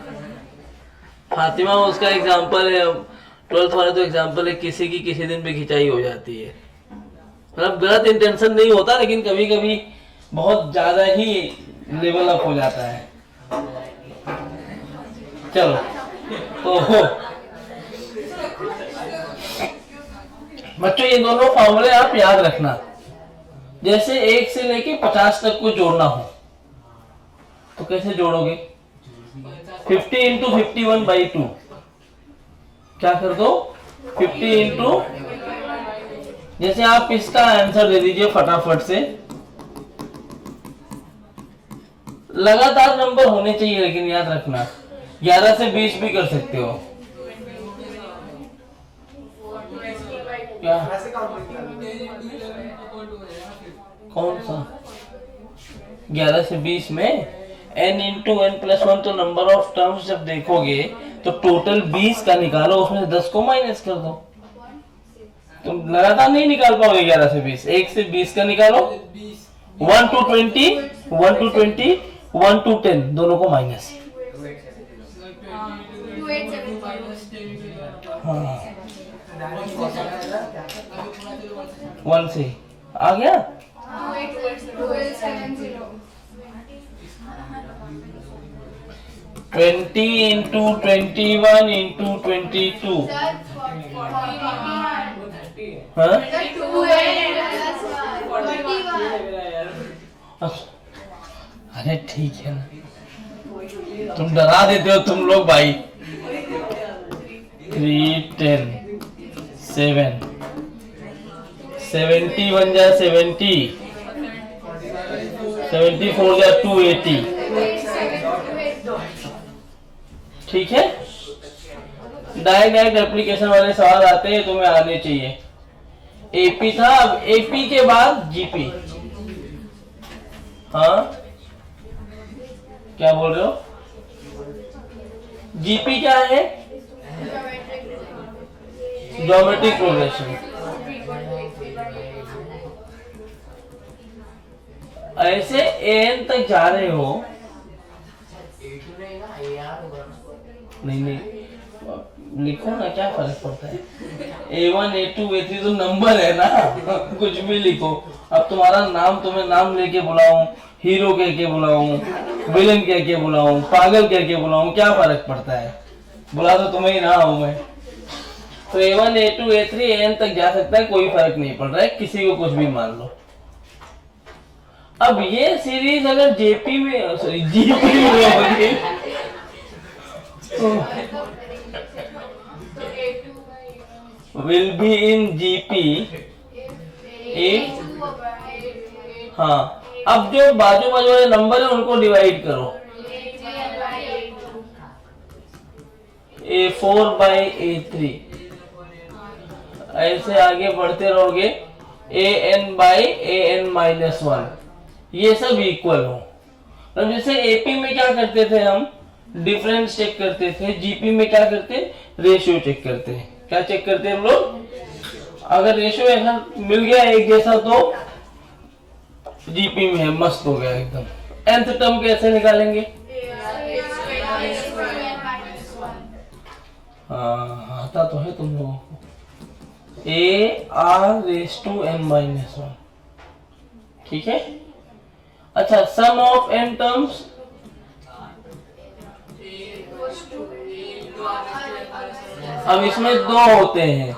फातिमा उसका एग्जाम्पल है, 12th वाला तो एग्जाम्पल है, किसी की किसी दिन भी खिंचाई हो जाती है। मतलब गलत इंटेंशन नहीं होता, लेकिन कभी कभी बहुत ज्यादा ही लेवल अप हो जाता है। चलो, तो बच्चों ये दोनों फॉर्मूले आप याद रखना। जैसे 1 से लेके 50 तक को जोड़ना हो तो कैसे जोड़ोगे? 50 इंटू 51/2। क्या कर दो? 50 इंटू, जैसे आप इसका आंसर दे दीजिए फटाफट से। लगातार नंबर होने चाहिए, लेकिन याद रखना 11 से 20 भी कर सकते हो। क्या? कौन सा? 11 से 20 में n इंटू n+1, तो नंबर ऑफ टर्म्स जब देखोगे तो टोटल 20 का निकालो, उसमें से 10 को माइनस कर दो। तुम लगातार नहीं निकाल पाओगे 11 से 20। 1 से 20 का निकालो, 1 to 20, 1 to 20, 1 to 10, दोनों को माइनस। हाँ, 1 से आ गया। 20 इंटू 21 इंटू 22। हाँ, अरे ठीक है ना, तुम डरा देते हो तुम लोग भाई। 3 10 7 70 बन जाए 70 74 या 280। ठीक है, डायरेक्ट एप्लीकेशन वाले सवाल आते हैं, तुम्हें आने चाहिए। एपी था, अब एपी के बाद जीपी। हाँ क्या बोल रहे हो? जीपी क्या है? Geometric progression. ऐसे एन तक जा रहे हो, नहीं लिखो ना, क्या फर्क पड़ता है? A1 A2 A3 तो नंबर है ना, कुछ भी लिखो। अब तुम्हारा नाम, तुम्हें नाम लेके बुलाऊं, हीरो कह के बुलाऊं, विलन कह के बुलाऊं, पागल कह के बुलाऊं, क्या फर्क पड़ता है? बुला तो तुम्हें ही ना हूं मैं। तो A1 A2 A3 AN तक जा सकता है, कोई फर्क नहीं पड़ रहा है, किसी को कुछ भी मान लो। अब ये सीरीज अगर जेपी में, सॉरी जीपी में होगी will be in GP हाँ, अब जो बाजू बाजू वाले नंबर है उनको डिवाइड करो। A4 by A3, ऐसे आगे बढ़ते रहोगे। AN by AN minus 1, ये सब इक्वल हो। तो जैसे एपी में क्या करते थे हम? डिफरेंस चेक करते थे। जीपी में क्या करते? रेशियो चेक करते हैं। क्या चेक करते हैं हम लोग? अगर रेशियो ऐसा मिल गया एक जैसा तो जीपी में है, मस्त हो गया एकदम। nth टर्म कैसे निकालेंगे? हाँ, आता तो है तुम लोगों को। AR⁻n−1, ठीक है। अच्छा, सम ऑफ n टर्म्स अब इसमें दो होते हैं।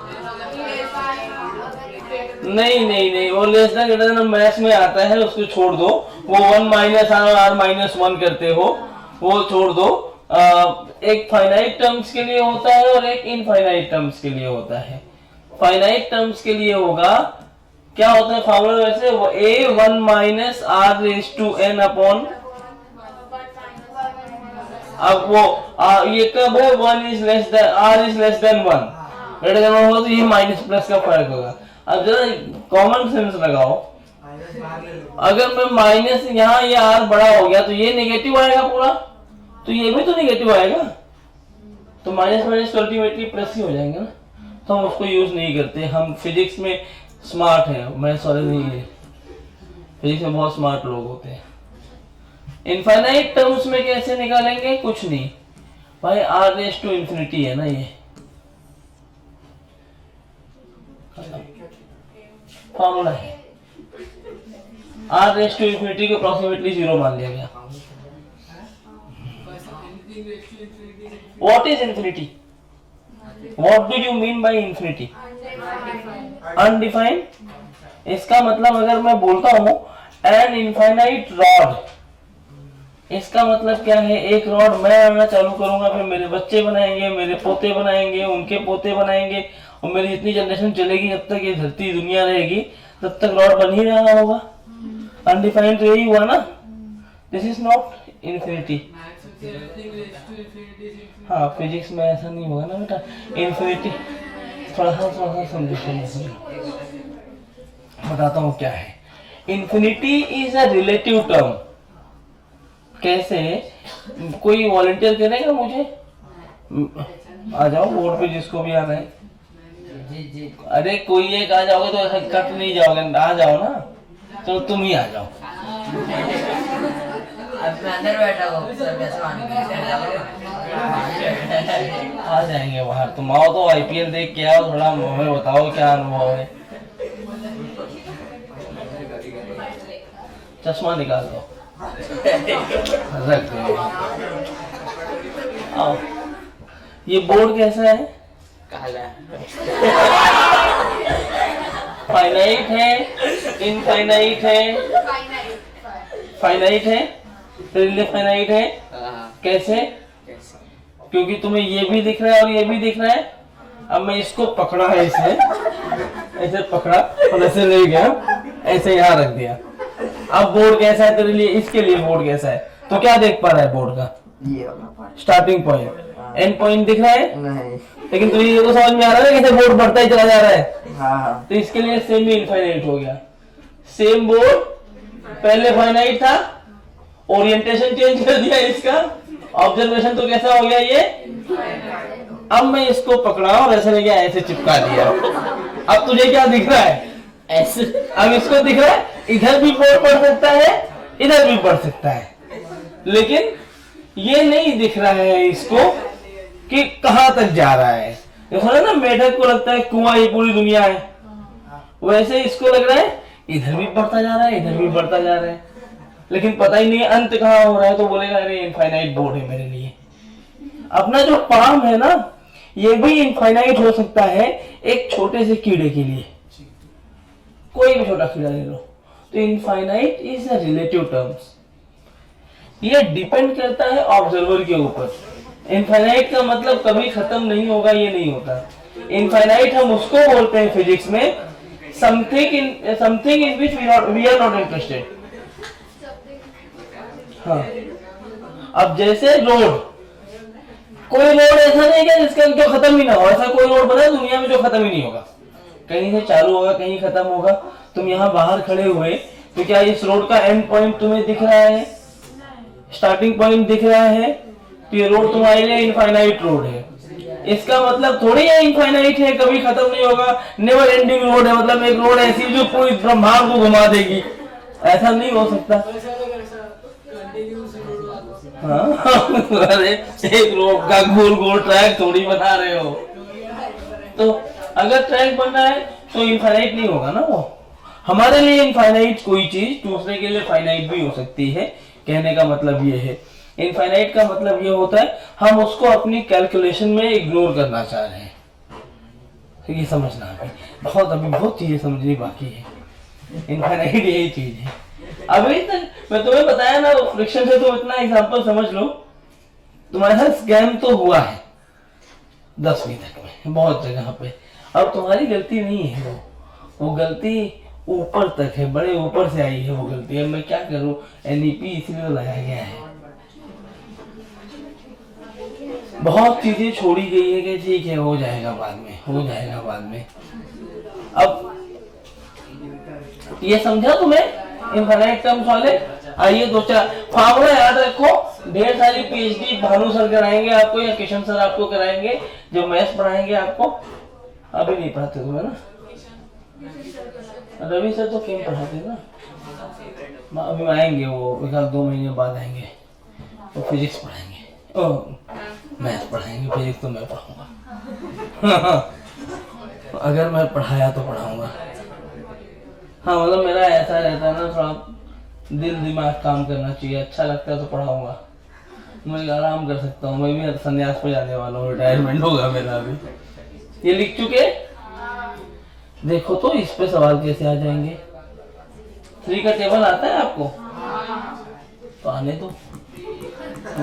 नहीं, वो less than greater than maths में आता है, उसको छोड़ दो। वो 1 - r-1 करते हो, वो छोड़ दो। एक फाइनाइट टर्म्स के लिए होता है और एक इनफाइनाइट टर्म्स के लिए होता है। फाइनाइट टर्म्स के लिए होगा, क्या होता है फॉर्मूला वैसे? वो A1 - r⁻n अपॉन, अब वो ये कब है? 1 is less than r is less than 1, greater than 1 हो तो ये माइनस प्लस का फर्क होगा। अब जरा कॉमन सेंस लगाओ, अगर मैं माइनस, यहाँ ये r बड़ा हो गया तो ये नेगेटिव आएगा पूरा, तो ये भी तो नेगेटिव आएगा, तो माइनस माइनस अल्टीमेटली प्लस ही हो जाएंगे ना। तो हम उसको यूज नहीं करते। हम फिजिक्स में स्मार्ट हैं, मैं सॉरी नहीं है, फिजिक्स में बहुत स्मार्ट लोग होते हैं। इनफाइनाइट टर्म्स में कैसे निकालेंगे? कुछ नहीं भाई, r⁻∞ है ना, ये फॉर्मूला है। r⁻∞ को अप्रोक्सीमेटली 0 मान लिया गया। What is infinity? What do you mean by infinity? Undefined. इसका मतलब अगर मैं बोलता हूं एन इनफाइनाइट रॉड, इसका मतलब क्या है? एक रॉड मैं आना चालू करूंगा, फिर मेरे बच्चे बनाएंगे, मेरे पोते बनाएंगे, उनके पोते बनाएंगे, और मेरी जितनी जनरेशन चलेगी, जब तक ये धरती दुनिया रहेगी, तब तक रॉड बन ही रहा होगा। अनडिफाइंड तो यही हुआ ना। This is not infinity. हाँ, फिजिक्स में ऐसा नहीं होगा ना बेटा। इंफिनिटी थोड़ा सा समझो, बताता हूँ क्या है। Infinity is a relative term. कैसे? कोई वॉलंटियर करेगा मुझे? आ जाओ बोर्ड पे, जिसको भी आना है। जी। अरे कोई एक आ जाओगे तो ऐसा कट नहीं जाओगे, आ जाओ ना, तो तुम ही आ जाओ। अंदर बैठा हो, आ जाएंगे बाहर। तुम आओ तो IPL देख के आओ, थोड़ा हमें बताओ क्या अनुभव है। चश्मा निकाल दो, रख दो। आओ, ये बोर्ड कैसा है? काला। फाइनाइट है, इनफाइनाइट है, फाइनाइट है, फाइनाइट है। कैसे? क्योंकि तुम्हें ये भी दिख रहा है और ये भी दिख रहा है, अब मैं इसको पकड़ा है, इसे ऐसे पकड़ा और ऐसे ले गया, ऐसे यहाँ रख दिया। अब बोर्ड कैसा है तेरे लिए, इसके लिए बोर्ड कैसा है, तो क्या देख पा रहा है बोर्ड का? ये वाला part starting point, and point दिख रहा है, नहीं। लेकिन तुझे ये तो समझ में आ रहा है कैसे बोर्ड बढ़ता ही चला जा रहा है। हाँ तो इसके लिए सेम भी इनफाइनाइट हो गया। सेम बोर्ड पहले फाइनाइट था, ओरिएंटेशन चेंज कर दिया इसका, ऑब्जर्वेशन तो कैसा हो गया ये। अब मैं इसको पकड़ा और ऐसे लेके ऐसे चिपका दिया। अब तुझे क्या दिख रहा है? ऐसे। अब इसको दिख रहा है इधर भी बोर्ड पढ़ सकता है, इधर भी पढ़ सकता है, लेकिन ये नहीं दिख रहा है इसको कि कहां तक जा रहा है। देखो ना, मेढक को लगता है कुआं ये पूरी दुनिया है, वैसे इसको लग रहा है इधर भी बढ़ता जा रहा है, इधर भी बढ़ता जा रहा है, लेकिन पता ही नहीं अंत कहाँ हो रहा है। तो बोलेगा अरे इनफाइनाइट बोर्ड है मेरे लिए। अपना जो पाम है ना, ये भी इनफाइनाइट हो सकता है एक छोटे से कीड़े के लिए। कोई भी छोटा कीड़ा ले लो, तो infinite is a relative terms. ये डिपेंड करता है ऑब्जर्वर के ऊपर। इनफाइनाइट का मतलब कभी खत्म नहीं होगा, ये नहीं होता। इनफाइनाइट हम उसको बोलते हैं फिजिक्स में, something in which we are not interested. हाँ, अब जैसे रोड, कोई रोड ऐसा नहीं है जिसका जो खत्म ही ना हो। ऐसा कोई रोड बना दुनिया में जो खत्म ही नहीं होगा, कहीं से चालू होगा कहीं खत्म होगा। तुम यहाँ बाहर खड़े हुए तो क्या इस रोड का एंड पॉइंट तुम्हें दिख रहा है, स्टार्टिंग पॉइंट दिख रहा है? तो ये रोड तुम्हारे लिए इनफाइनाइट रोड है। इसका मतलब थोड़ी है इनफाइनाइट है, कभी खत्म नहीं होगा, नेवर एंडिंग रोड है। मतलब एक रोड ऐसी जो पूरी ब्रह्मांड को घुमा देगी, ऐसा नहीं हो सकता। हाँ अरे एक रोड का गोल गोल ट्रैक थोड़ी बना रहे हो। तो अगर ट्रैक बनना है तो इनफाइनाइट नहीं होगा ना वो। हमारे लिए इनफाइनाइट कोई चीज दूसरे के लिए फाइनाइट भी हो सकती है। कहने का मतलब ये है, इनफाइनाइट का मतलब ये होता है हम उसको अपनी कैलकुलेशन में इग्नोर करना चाह रहे हैं। तो ये समझना अभी बहुत चीजें समझनी बाकी है। इनफाइनाइट यही चीज है। अभी तक मैं तुम्हें बताया ना, फ्रिक्शन से तुम इतना एग्जांपल समझ लो। तुम्हारे साथ स्कैम तो हुआ है 10वीं तक में बहुत जगह पे। अब तुम्हारी गलती नहीं है, वो गलती ऊपर तक है, बड़े ऊपर से आई है वो गलती। अब मैं क्या करूं, NEP इसलिए तो लगाया गया है। बहुत चीजें छोड़ी गई है कि ठीक है हो जाएगा बाद में, हो जाएगा बाद में। अब ये समझा तुम्हें इनफाइनाइट टर्म्स वाले? आइए दो चार फार्मूला याद रखो। ढेर सारी PhD भानु सर कराएंगे आपको या किशन सर आपको कराएंगे, जो मैथ्स पढ़ाएंगे आपको। अभी नहीं पढ़ाते तुम्हें ना, रवि सर तो केम पढ़ाते ना। अभी आएंगे वो, 2 महीने बाद आएंगे, तो फिजिक्स पढ़ाएंगे, मैथ्स पढ़ाएंगे। फिजिक्स तो मैं पढ़ाऊंगा। अगर मैं पढ़ाया तो पढ़ाऊंगा। हाँ मतलब मेरा ऐसा रहता है ना, थोड़ा दिल दिमाग काम करना चाहिए। अच्छा लगता है तो पढ़ाऊंगा, मैं आराम कर सकता हूँ। मैं भी संन्यास पे जाने वाला हूँ, रिटायरमेंट होगा मेरा भी। ये लिख चुके, देखो तो इस पे सवाल कैसे आ जाएंगे। 3 का टेबल आता है आपको? तो आने दो।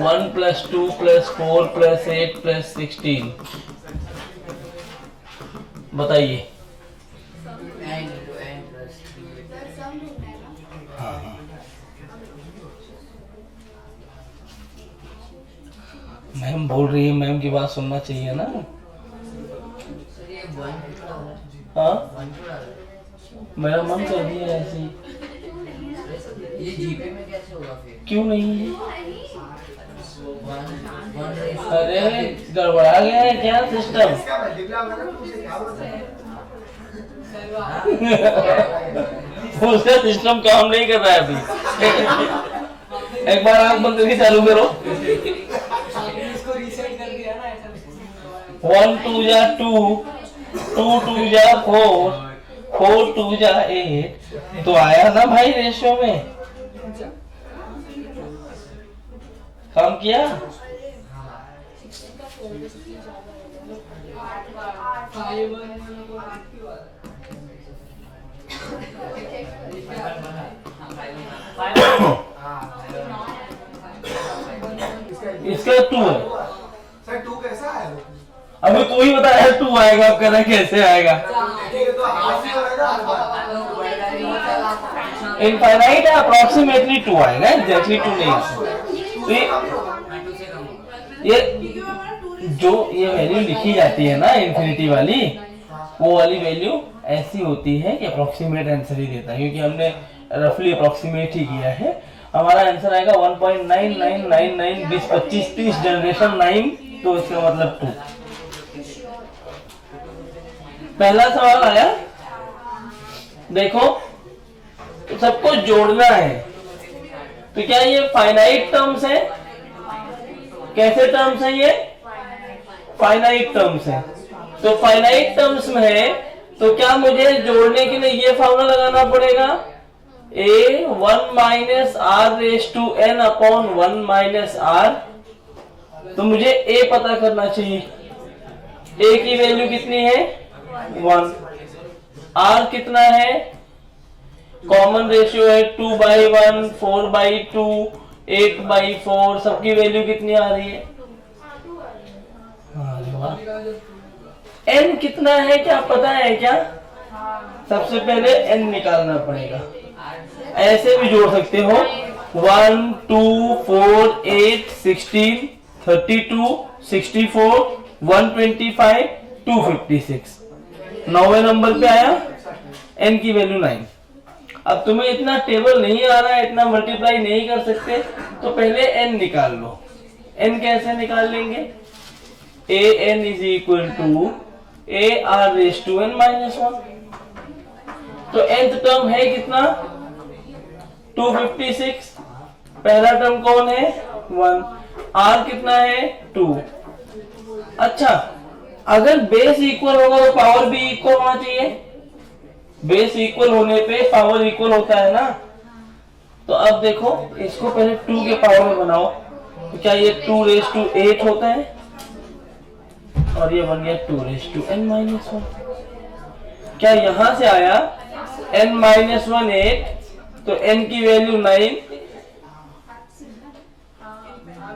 1 + 2 + 4 + 8 + 16 बताइए। मैम बोल रही है, मैम की बात सुनना चाहिए ना। हाँ मेरा मन कर दिया ऐसे। ये जीपे में कैसे होगा फिर? क्यों नहीं है? अरे गड़बड़ा गया है क्या सिस्टम? उसका सिस्टम काम नहीं कर रहा है अभी। एक बार आंख बंद करके चालू करो। 1 2 जा 2, 2 2 जा 4, 4 2 जा 8। तो आया ना भाई रेशियो में, काम किया। इसका 2 है। सर 2 कैसा है? अभी तू तू ही बता यार, 2 आएगा, अब कहना कैसे आएगा? इनफाइनाइट है, अप्रोक्सीमेटली 2 आएगा, एग्जैक्टली 2 नहीं आएगा। तो ये जो ये वैल्यू लिखी जाती है ना इन्फिनिटी वाली, वो वाली वैल्यू ऐसी होती है कि अप्रोक्सीमेट आंसर ही देता है, क्योंकि हमने रफली अप्रोक्सीमेट ही किया है। हमारा आंसर आएगा 1.9999 20 25 30 जनरेशन 9, तो इसका मतलब 2। पहला सवाल आया, देखो सबको जोड़ना है, तो क्या ये फाइनाइट टर्म्स है? कैसे टर्म्स है ये? फाइनाइट टर्म्स है। तो फाइनाइट टर्म्स में है, तो क्या मुझे जोड़ने के लिए ये फॉर्मूला लगाना पड़ेगा? a 1 minus r raise to n upon 1 minus r. तो मुझे a पता करना चाहिए, a की वैल्यू कितनी है? 1। r कितना है? कॉमन रेशियो है 2/1, 4/2, 8/4, सबकी वैल्यू कितनी आ रही है? n कितना है क्या पता है क्या? सबसे पहले n निकालना पड़ेगा। ऐसे भी जोड़ सकते हो, 1 2 4 8 16 32 64 125 256। 9वें नंबर पे आया, n की वैल्यू 9। अब तुम्हें इतना टेबल नहीं आ रहा है, इतना मल्टीप्लाई नहीं कर सकते, तो पहले n निकाल लो। n कैसे निकाल लेंगे? an is equal to a r raise to n minus 1। तो nth टर्म है कितना? 256। पहला टर्म कौन है? 1। r कितना है? 2। अच्छा, अगर बेस इक्वल होगा तो पावर भी इक्वल होना चाहिए। बेस इक्वल होने पे पावर इक्वल होता है ना। तो अब देखो, इसको पहले 2 के पावर में बनाओ, तो क्या ये 2 रेस टू 8 होता है, और ये बन गया 2 रेस टू n माइनस 1। क्या यहां से आया n माइनस 1 8, तो n की वैल्यू 9।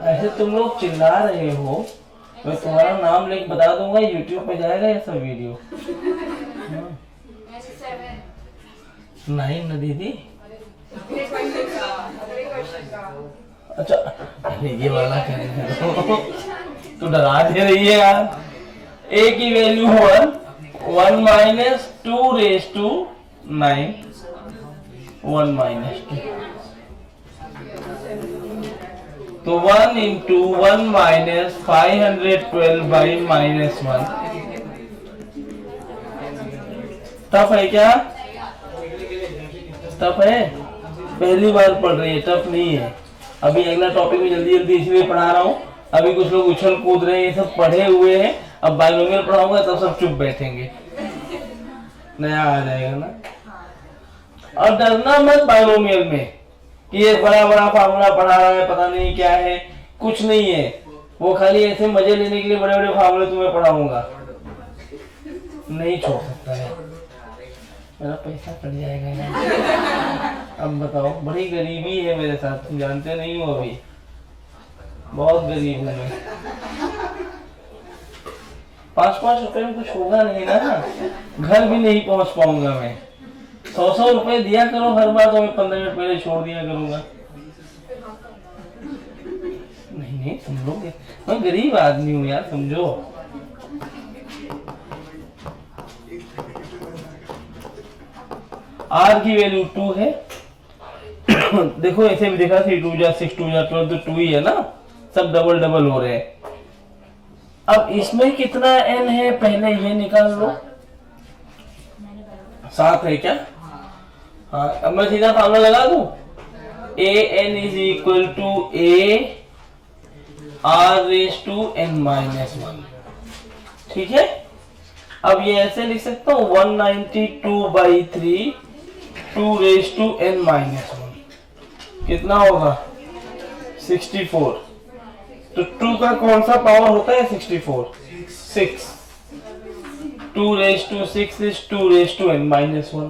ऐसे तुम लोग चिल्ला रहे हो, मैं तुम्हारा नाम लेके बता दूंगा, YouTube पे जाएगा ये सब वीडियो। 9 ना दीदी? अच्छा, ये वाला तो डरा दे रही है यार। a की value 1 minus 2 raise to 9, 1 minus 2, तो 1 into 1 minus 512 by minus 1। Tough है क्या? टफ है? पहली बार पढ़ रही है, टफ नहीं है। अभी अगला टॉपिक में जल्दी जल्दी इसलिए पढ़ा रहा हूँ, अभी कुछ लोग उछल कूद रहे हैं, ये सब पढ़े हुए हैं। अब बाइनोमियल पढ़ाऊंगा तब सब चुप बैठेंगे, नया आ जाएगा ना। और डरना मत बाइनोमियल में कि ये बड़ा बड़ा फार्मूला पढ़ा रहा है, पता नहीं क्या है, कुछ नहीं है। वो खाली ऐसे मजे लेने के लिए बड़े बड़े फार्मूले तुम्हें पढ़ाऊंगा, नहीं छोड़ सकता है, मेरा पैसा कट जाएगा यार। अब बताओ, बड़ी गरीबी है मेरे साथ, तुम जानते नहीं हो, अभी बहुत गरीब हूँ मैं। 5-5 रुपए में कुछ होगा नहीं ना, घर भी नहीं पहुंच पाऊंगा मैं। 100-100 रुपए दिया करो हर बार, तो मैं 15 मिनट पहले छोड़ दिया करूंगा। नहीं समझोगे, मैं गरीब आदमी हूँ यार, समझो। r की वैल्यू 2 है। देखो ऐसे भी देखा, 3 2 जा 6 2 जा 12, तो 2 ही है ना, सब डबल डबल हो रहे हैं। अब इसमें कितना n है पहले ये निकाल लो। 7 है क्या? हाँ, अब मैं सीधा फार्मूला लगा दूं, an is equal to a r raise to n minus 1। ठीक है, अब ये ऐसे लिख सकता हूँ, 192/3 2 रेस टू n माइनस 1 कितना होगा? 64। तो 2 का कौन सा पावर होता है? 64। 6 2 raise to 6 is 2 raise to n minus 1।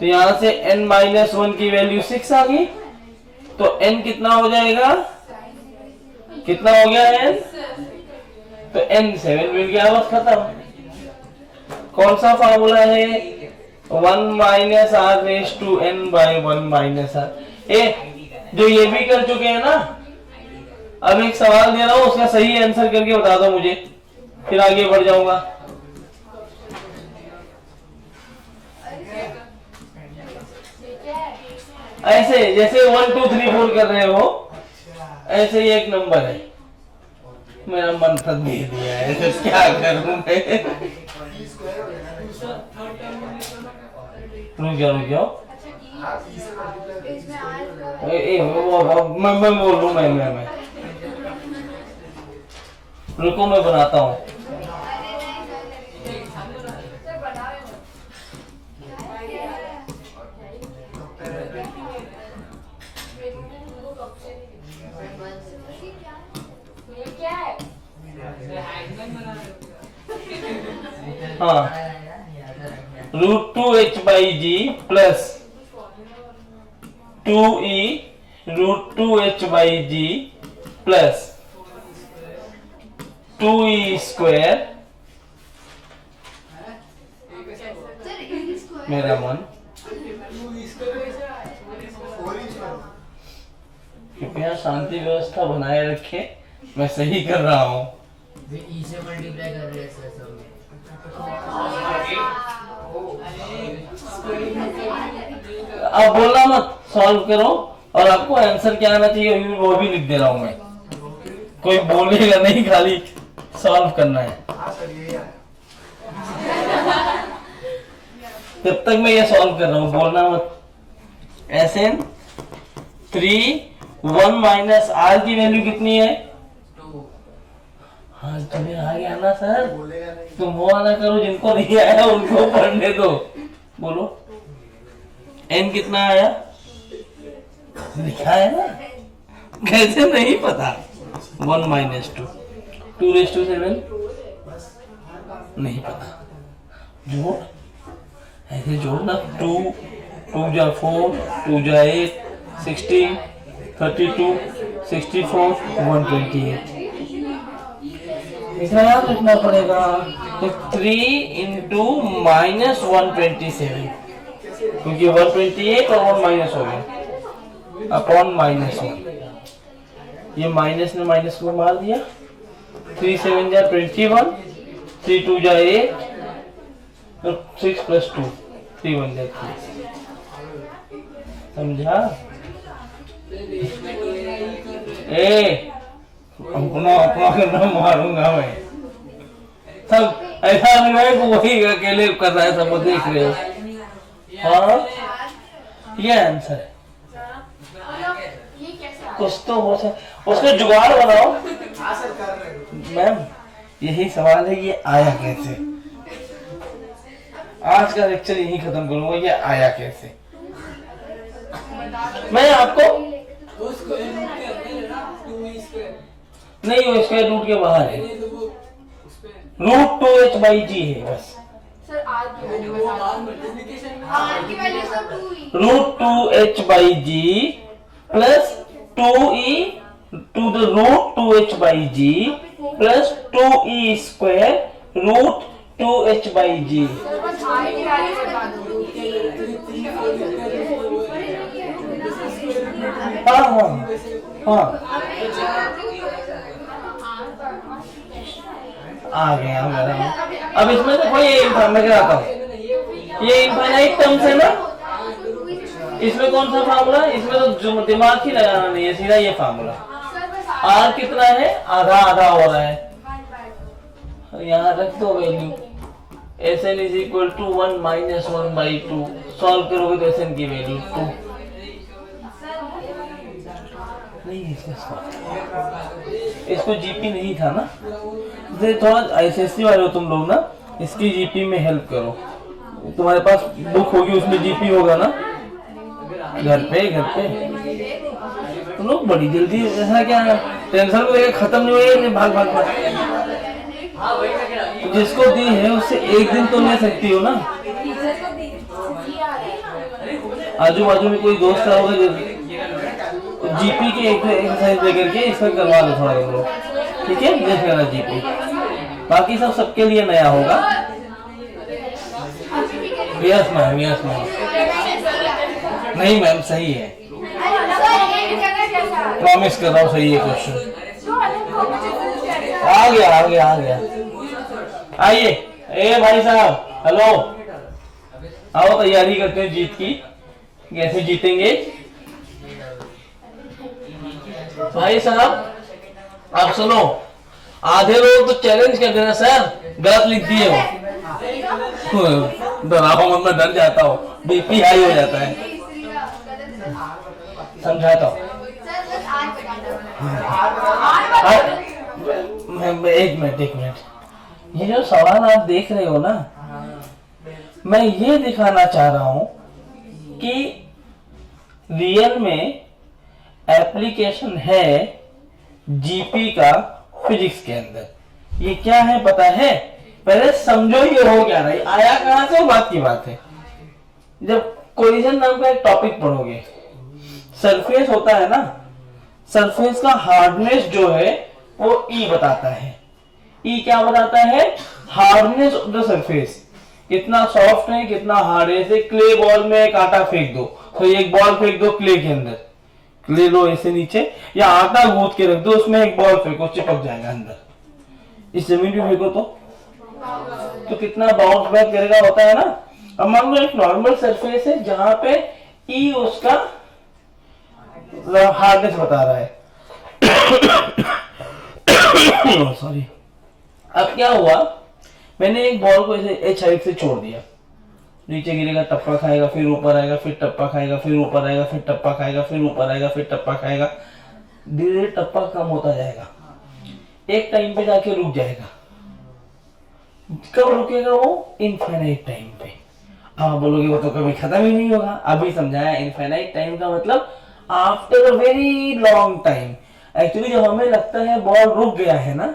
तो यहां से n माइनस 1 की वैल्यू 6 आ गई, तो n कितना हो जाएगा? कितना हो गया n? तो n7 मिल गया, बस खत्म। कौन सा फार्मूला है? 1 minus r raise to n by 1 minus r. जो ये भी कर चुके हैं ना, अब एक सवाल दे रहा हूं, उसका सही आंसर करके बता दो मुझे, फिर आगे बढ़ जाऊंगा। ऐसे जैसे 1 2 3 4 कर रहे हो, ऐसे ही एक नंबर है। मेरा मन थक दे दिया है, तो क्या करूं मैं? रुक जाओ। इसमें आर का मैं बोल रहा हूँ, मैं रुको, मैं बनाता हूँ। सर बनाओ। ये क्या है? हाँ, √2h/g plus 2e √2h/g plus 2e square. Sir इसको मेरा मन कृपया शांति व्यवस्था बनाए रखे, मैं सही कर रहा हूँ। फिर ई से मल्टीप्लाई कर रहे हैं सर सब में। अब बोलना मत, सॉल्व करो, और आपको आंसर क्या आना चाहिए वो भी लिख दे रहा हूँ मैं। कोई बोलेगा नहीं, खाली सॉल्व करना है। तब तक मैं ये सॉल्व कर रहा हूँ, बोलना मत। Sn 3 1 माइनस आर की वैल्यू कितनी है? हाँ, तुम्हें आ गया ना सर, तुम वो आना करो, जिनको नहीं आया उनको पढ़ने दो। बोलो n कितना आया? लिखा है ना, कैसे नहीं पता? 1 माइनस 2 2⁻7 नहीं पता, जोड़, ऐसे जोड़ना। 2 2 जा 4 2 जा 8 16 32 64 128। इतना याद रखना पड़ेगा। तो 3 इंटू माइनस 127, क्योंकि 128 और 1 माइनस हो गया, अपॉन माइनस 1। ये माइनस ने माइनस को मार दिया। 3 7 जा 21, 3 2 जा 8, 6 प्लस 2 3 1 जा 3। समझा? अपना करना मारूंगा मैं। सब ऐसा नहीं है कि वही अकेले कर रहा है, सब वो देख रहे हो। हाँ, ये आंसर है। ये कैसे? कुछ तो हो सकता, उसका जुगाड़ बनाओ। मैम, यही सवाल है, ये आया कैसे? आज का लेक्चर यही खत्म करूंगा, ये आया कैसे? मैं आपको नहीं, वो स्क्वायर रूट के बाहर है, √2h/g है बस। सर आर की वैल्यू आर की वैल्यू सर 2 ही। √2h/g plus 2e to the √2h/g plus 2e square √2h/g। Sir बस आर की वैल्यू बता दो। हाँ हाँ हाँ, आ गया मेरा। अब इसमें से कोई मैं कराता हूँ, ये इनफाइनाइट टर्म्स है ना, इसमें कौन सा फार्मूला? इसमें तो दिमाग ही लगाना नहीं है, सीधा ये फार्मूला। आर कितना है? आधा आधा हो रहा है, यहाँ रख दो value. Sn is equal to 1 minus 1/2। Solve करोगे तो Sn की वैल्यू 2 नहीं। इसको जीपी नहीं था ना, थोड़ा आईसीएससी वाले हो तुम लोग ना, इसकी जीपी में हेल्प करो। तुम्हारे पास बुक होगी, उसमें जीपी होगा ना, घर पे तुम लोग बड़ी जल्दी, ऐसा क्या टेंशन को लेकर खत्म नहीं हुए, भाग भाग भाग। जिसको दी है उससे एक दिन तो ले सकती हो ना। आजू बाजू में कोई दोस्त होगा जो जीपी के एक्सरसाइज लेकर के इसका करवा लो थोड़ा, ठीक है? देख लेना जीपी। बाकी सब सबके लिए नया होगा। Yes ma'am, yes ma'am. नहीं मैम, सही है, प्रॉमिस कर रहा हूँ सही है क्वेश्चन। आ गया आ गया आ गया। आइए, ए भाई साहब, हेलो, आओ तैयारी करते हैं जीत की, कैसे जीतेंगे। भाई साहब आप सुनो, आधे लोग तो चैलेंज कर देना सर गलत लिख दिए हो। डराओ मत, मैं डर जाता हूँ, बीपी हाई हो जाता है। समझाता हूँ। एक मिनट, ये जो सवाल आप देख रहे हो ना, मैं ये दिखाना चाह रहा हूं कि रियल में एप्लीकेशन है जीपी का फिजिक्स के अंदर। ये क्या है पता है? पहले समझो ये हो क्या रहा है, आया कहां से, बात की बात है। जब कोलिजन नाम का एक टॉपिक पढ़ोगे, सरफेस होता है ना, सरफेस का हार्डनेस जो है वो ई बताता है। ई क्या बताता है? हार्डनेस ऑफ द सरफेस, कितना सॉफ्ट है कितना हार्ड है। जैसे क्ले बॉल में एक आटा फेंक दो, तो एक बॉल फेंक दो क्ले के अंदर, क्ले लो ऐसे नीचे, या आटा गूंथ के रख दो, उसमें एक बॉल फेंको, चिपक जाएगा अंदर। इस जमीन पे फेंको तो कितना बाउंस बैक करेगा, होता है ना। अब मान लो एक नॉर्मल सरफेस है जहां पे ई उसका हार्डनेस बता रहा है। सॉरी। अब क्या हुआ, मैंने एक बॉल को ऐसे एच हाइट से छोड़ दिया, नीचे गिरेगा, टप्पा खाएगा, फिर ऊपर आएगा, फिर टप्पा खाएगा, फिर ऊपर आएगा, फिर टप्पा खाएगा, फिर ऊपर आएगा, फिर टप्पा खाएगा। धीरे धीरे टप्पा कम होता जाएगा, एक टाइम पे जाके रुक जाएगा। कब रुकेगा वो? इनफाइनाइट टाइम पे। आप बोलोगे वो तो कभी खत्म ही नहीं होगा। अभी समझाया, इनफाइनाइट टाइम का मतलब after a very long time. Actually जब हमें लगता है बॉल रुक गया है ना,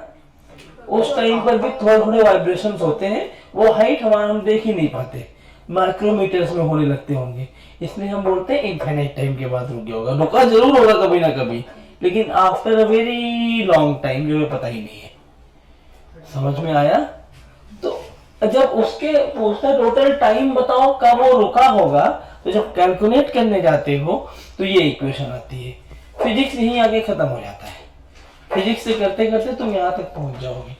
उस टाइम पर भी थोड़े थोड़े वाइब्रेशंस होते हैं, वो हाइट हमारा हम देख ही नहीं पाते, माइक्रोमीटर्स में होने लगते होंगे, इसलिए हम बोलते हैं इनफाइनाइट टाइम के बाद रुक गया होगा। रुका जरूर होगा कभी ना कभी, लेकिन after a very long time जो हमें पता ही नहीं है। समझ में आया? तो जब उसके पूछता टोटल टाइम बताओ कब वो रुका होगा, तो जब कैलकुलेट करने जाते हो तो ये इक्वेशन आती है। फिजिक्स यहीं आगे खत्म हो जाता है। फिजिक्स से करते करते तुम यहाँ तक पहुंच जाओगे।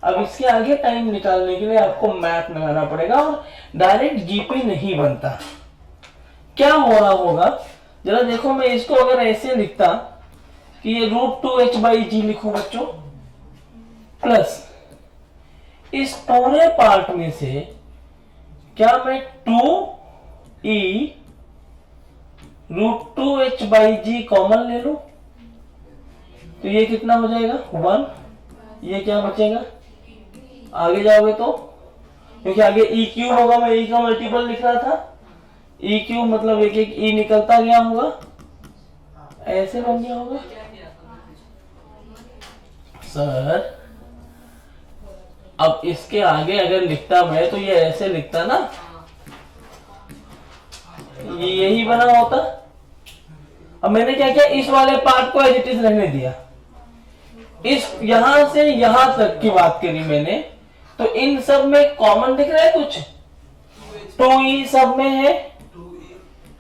अब इसके आगे टाइम निकालने के लिए आपको मैथ लगाना पड़ेगा, और डायरेक्ट जीपी नहीं बनता। क्या हो रहा होगा जरा देखो, मैं इसको अगर ऐसे लिखता कि ये √2h/g लिखो बच्चों, प्लस इस पूरे पार्ट में से क्या मैं 2e √2h/g कॉमन ले लूं, तो ये कितना हो जाएगा 1। ये क्या बचेगा, आगे जाओगे तो, क्योंकि आगे ई क्यू होगा, मैं ई का मल्टीपल लिख रहा था, ई क्यू मतलब एक एक ई निकलता गया होगा, ऐसे बन गया होगा। सर अब इसके आगे अगर लिखता मैं तो ये ऐसे लिखता ना, ये यही बना होता। अब मैंने क्या किया, इस वाले पार्ट को एज इट इज रहने दिया, इस यहां से यहां तक की बात करी मैंने, तो इन सब में कॉमन दिख रहा है कुछ, 2e सब में है,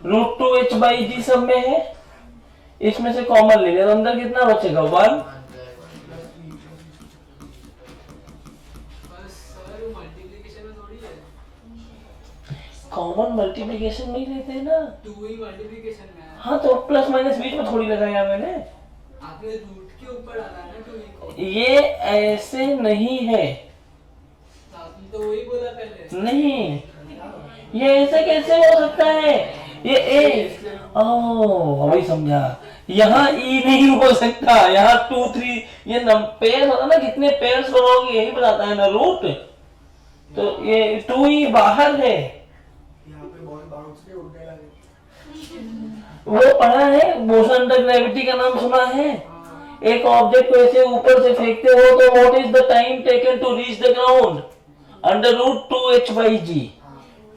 √2h/g सब में है, इसमें से कॉमन ले लिया तो अंदर कितना बचेगा 1। कॉमन मल्टीप्लिकेशन में ही लेते हैं ना, 2e मल्टीप्लिकेशन में। हाँ तो प्लस माइनस बीच में थोड़ी लगाया मैंने, आपने रूट के ऊपर डाला ना 2e को। ये ऐसे नहीं है, आपने तो वही बोला पहले। नहीं ये ऐसे कैसे हो सकता है, ये ए, ओह अभी समझा, यहाँ ई नहीं हो सकता, यहाँ 2 3 ये पेयर होता ना, कितने पेयर्स बनाओगे यही बताता है ना रूट, तो ये 2e बाहर है। वो पढ़ा है, मोशन अंडर ग्रेविटी का नाम सुना है? एक ऑब्जेक्ट को ऐसे ऊपर से फेंकते हो तो what is the time taken to reach the ground, under √2h/g,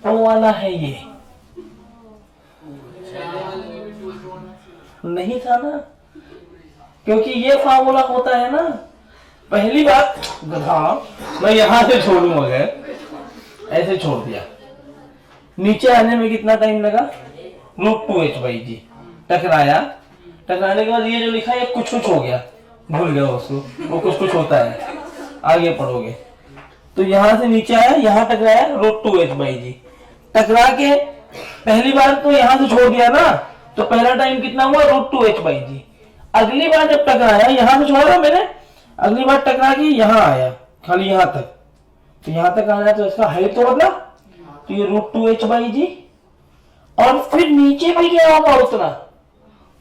वो वाला है ये। नहीं था ना, क्योंकि ये फार्मूला होता है ना। पहली बात हाँ, मैं यहाँ से छोड़ूं अगर ऐसे छोड़ दिया, नीचे आने में कितना टाइम लगा, √2h/g। टकराया, टकराने के बाद ये जो लिखा है कुछ कुछ हो गया, भूल गया उसको, वो कुछ कुछ होता है, आगे पढ़ोगे। तो यहाँ से नीचे आया, यहाँ टकराया, √2h/g। टकरा के पहली बार तो यहाँ से छोड़ दिया ना, तो पहला टाइम कितना हुआ, √2h/g। अगली बार जब टकराया, यहाँ से छोड़ा था मैंने, अगली बार टकरा के यहाँ आया, खाली यहाँ तक, तो यहाँ तक आया तो इसका हाइट तो बदला, तो ये √2h/g। और फिर नीचे भी क्या होगा उतना,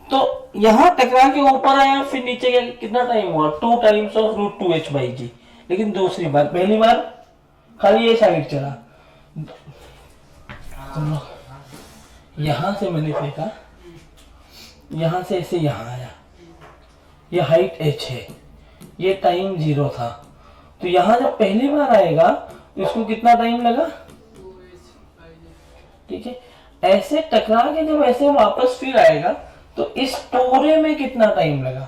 तो यहाँ टकरा के ऊपर आया, फिर नीचे गया, कितना टाइम हुआ, 2 टाइम्स ऑफ √2h/g। लेकिन दूसरी बार, पहली बार खाली ये साइड चला, यहां से मैंने फेंका, यहां से ऐसे यहां आया, ये हाइट h है, ये टाइम 0 था, तो यहां जब पहली बार आएगा तो इसको कितना टाइम लगा, ठीक है। ऐसे टकरा के जब ऐसे वापस फिर आएगा तो इस पूरे में कितना टाइम लगा।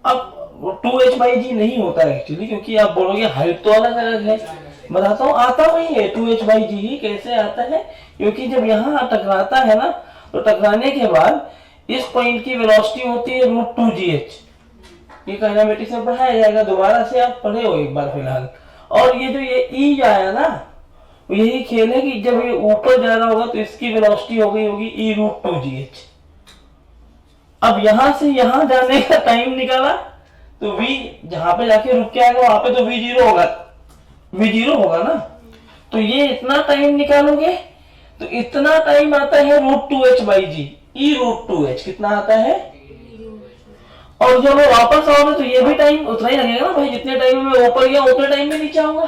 अब 2h/g नहीं होता है एक्चुअली, क्योंकि आप बोलोगे हाइट तो अलग अलग है, बताता हूँ, आता वही है 2h/g ही। कैसे आता है, क्योंकि जब यहाँ टकराता है ना, तो टकराने के बाद इस पॉइंट की वेलोसिटी होती है √2gh। ये काइनेमेटिक्स में पढ़ाया जाएगा, दोबारा से आप पढ़े हो एक बार फिलहाल। और ये जो ये e आया ना, यही खेल है कि जब ये ऊपर जा रहा होगा तो इसकी वेलोसिटी हो गई होगी e√2gh। अब यहां से यहां जाने का टाइम निकाला तो v जहां पे जाके रुक के आएगा वहां पे तो v0 होगा, v0 होगा ना, तो ये इतना टाइम निकालोगे तो इतना टाइम आता है √2h/g। e√2h कितना आता है, और जब वो वापस आओगे तो ये भी टाइम उतना ही लगेगा ना भाई, जितने टाइम में ऊपर गया उतने टाइम में नीचे आऊंगा,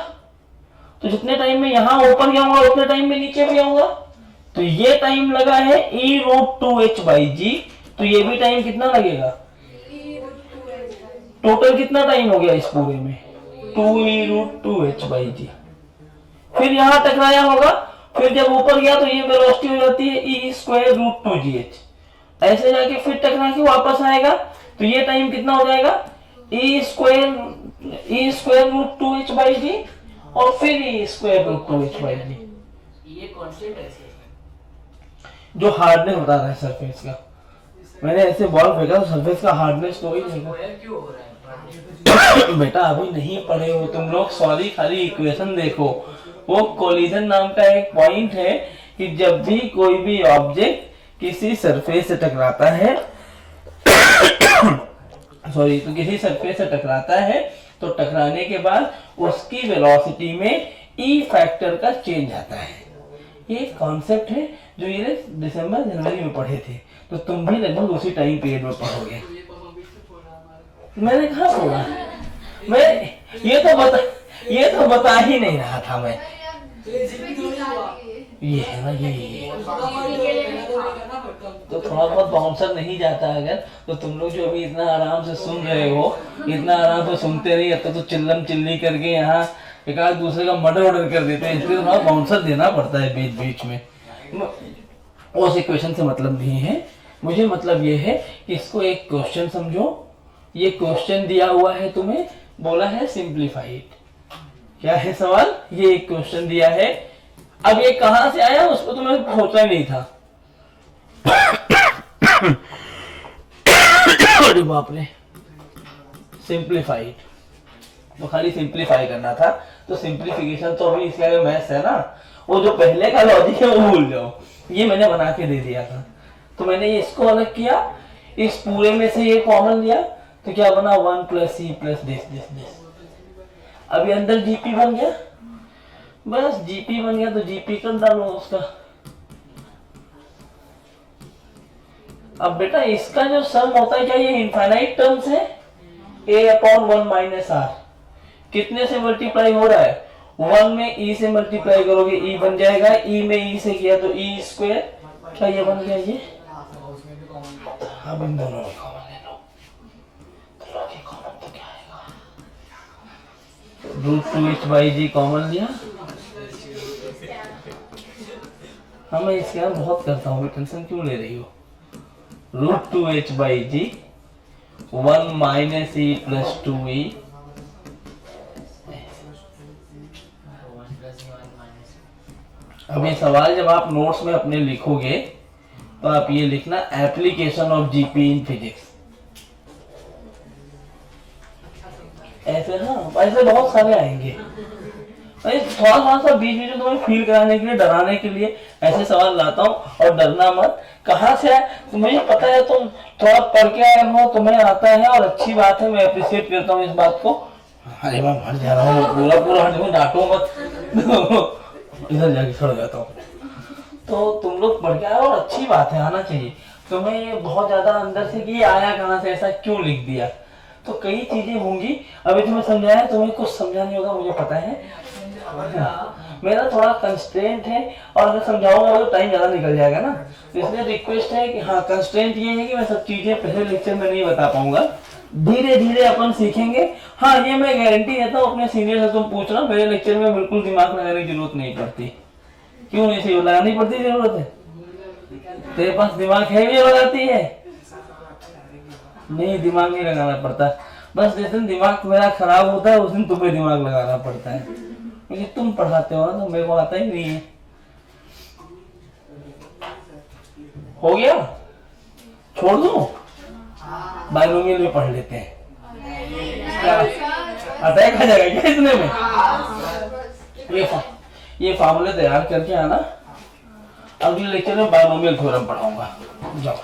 तो जितने टाइम में यहाँ ऊपर गया होगा उतने टाइम में नीचे भी आऊंगा, तो ये टाइम लगा है e√2h/g। तो ये भी टाइम कितना लगेगा, टोटल कितना टाइम हो गया इस पूरे में, 2e√2h/g। फिर यहाँ टकराया होगा, फिर जब ऊपर गया तो ये वेलोसिटी हो जाती है e²√2gh। ऐसे जाके फिर टकरा के वापस आएगा तो ये टाइम कितना हो जाएगा, e²√2h/g और फिर e²√2h/g। ये कांस्टेंट है जो हार्डनेस बता रहा है सरफेस का, मैंने ऐसे बॉल फेंका तो सरफेस का हार्डनेस तो ही नहीं क्यों हो रहा है बेटा अभी नहीं पढ़े हो तुम लोग, सॉरी, खाली इक्वेशन देखो। वो कोलिजन नाम का एक पॉइंट है कि जब भी कोई भी ऑब्जेक्ट किसी सरफेस से टकराता है सॉरी, तो किसी सरफेस से टकराता है तो टकराने के बाद उसकी वेलोसिटी में ई फैक्टर का चेंज आता है। ये कॉन्सेप्ट है जो ये दिसंबर जनवरी में पढ़े थे, तो तुम भी लगभग उसी टाइम पीरियड में पढ़ोगे। मैंने कहा पढ़ा, मैं ये तो बता ही नहीं रहा था मैं। ये है ना, ये तो थोड़ा बहुत बाउंसर नहीं जाता अगर, तो तुम लोग जो अभी इतना आराम से सुन रहे हो, इतना आराम से सुनते नहीं, अब तो चिल्लम चिल्ली करके यहाँ एक आध दूसरे का मर्डर ऑर्डर कर देते हैं, इसलिए थोड़ा बाउंसर देना पड़ता है बीच बीच में। उस इक्वेशन से मतलब नहीं है, मुझे मतलब ये है कि इसको एक क्वेश्चन समझो। ये क्वेश्चन दिया हुआ है तुम्हें, बोला है सिंप्लीफाइड। क्या है सवाल, ये एक क्वेश्चन दिया है। अब ये कहां से आया उसको तुम्हें सोचना नहीं था। अरे बाप रे, सिंप्लीफाइड, तो खाली सिंप्लीफाई करना था। तो सिंप्लीफिकेशन तो अभी इसका मैथ्स है ना, वो जो पहले का लॉजिक है वो भूल जाओ, ये मैंने बना के दे दिया था। तो मैंने ये इसको अलग किया, इस पूरे में से ये कॉमन लिया, तो क्या बना 1 + c + दिस। अभी अंदर जीपी बन गया, बस जीपी बन गया तो जीपी कर डालो उसका। अब बेटा इसका जो सम होता है, क्या ये इनफाइनाइट टर्म्स है, a/1 - r कितने से मल्टीप्लाई हो रहा है, 1 में e से मल्टीप्लाई करोगे e बन जाएगा, e में e से किया तो e², क्या ये बन गया ये। अब इन दोनों में कॉमन ले लो, तो लोग कॉमन तो क्या आएगा, √2h/g कॉमन लिया। हाँ मैं इसके यहाँ बहुत करता हूँ, टेंशन क्यों ले रही हो। √2h/g 1 - e + 2e अब ये सवाल जब आप नोट्स में अपने लिखोगे तो आप ये लिखना application of GP in physics. ऐसे ना, ऐसे बहुत सारे आएंगे। थोड़ा थोड़ा सा बीच बीच में तुम्हें फील कराने के लिए, डराने के लिए ऐसे सवाल लाता हूँ। और डरना मत, कहाँ से है तुम्हें पता है, तुम थोड़ा पढ़ के आए हो, तुम्हें आता है और अच्छी बात है, मैं अप्रिशिएट करता हूँ इस बात को। अरे मैं भर जा रहा हूँ, पूरा पूरा हट, डांटो मत इधर जाके छोड़ जाता हूँ। तो तुम लोग पढ़ के आए और अच्छी बात है, आना चाहिए। तुम्हें बहुत ज्यादा अंदर से कि आया कहाँ से, ऐसा क्यों लिख दिया, तो कई चीजें होंगी। अभी तुम्हें समझाया, तुम्हें कुछ समझा नहीं होगा मुझे पता है। मेरा थोड़ा कंस्ट्रेंट है और अगर समझाऊंगा तो टाइम ज्यादा निकल जाएगा ना, इसलिए रिक्वेस्ट है कि हाँ, कंस्ट्रेंट ये है कि मैं सब चीजें पहले लेक्चर में नहीं बता पाऊंगा, धीरे धीरे अपन सीखेंगे। हाँ, ये मैं गारंटी देता हूँ अपने सीनियर से, तुम पूछना, मेरे लेक्चर में बिल्कुल दिमाग लगाने की जरूरत नहीं पड़ती। क्यों नहीं सी लगानी पड़ती, जरूरत है? तेरे पास दिमाग है भी लगाती है? नहीं, दिमाग नहीं लगाना पड़ता। बस जिस दिन दिमाग मेरा खराब होता है उस दिन तुम्हें दिमाग लगाना पड़ता है, क्योंकि तुम पढ़ाते हो ना, तो मेरे को आता ही नहीं है। हो गया, छोड़ दो, बाइनोमियल में पढ़ लेते हैं। क्या अटैक आ जाएगा क्या इतने में? ये फार्मूले तैयार करके आना, अगले लेक्चर में बाइनोमियल थ्योरम पढ़ाऊंगा। जाओ।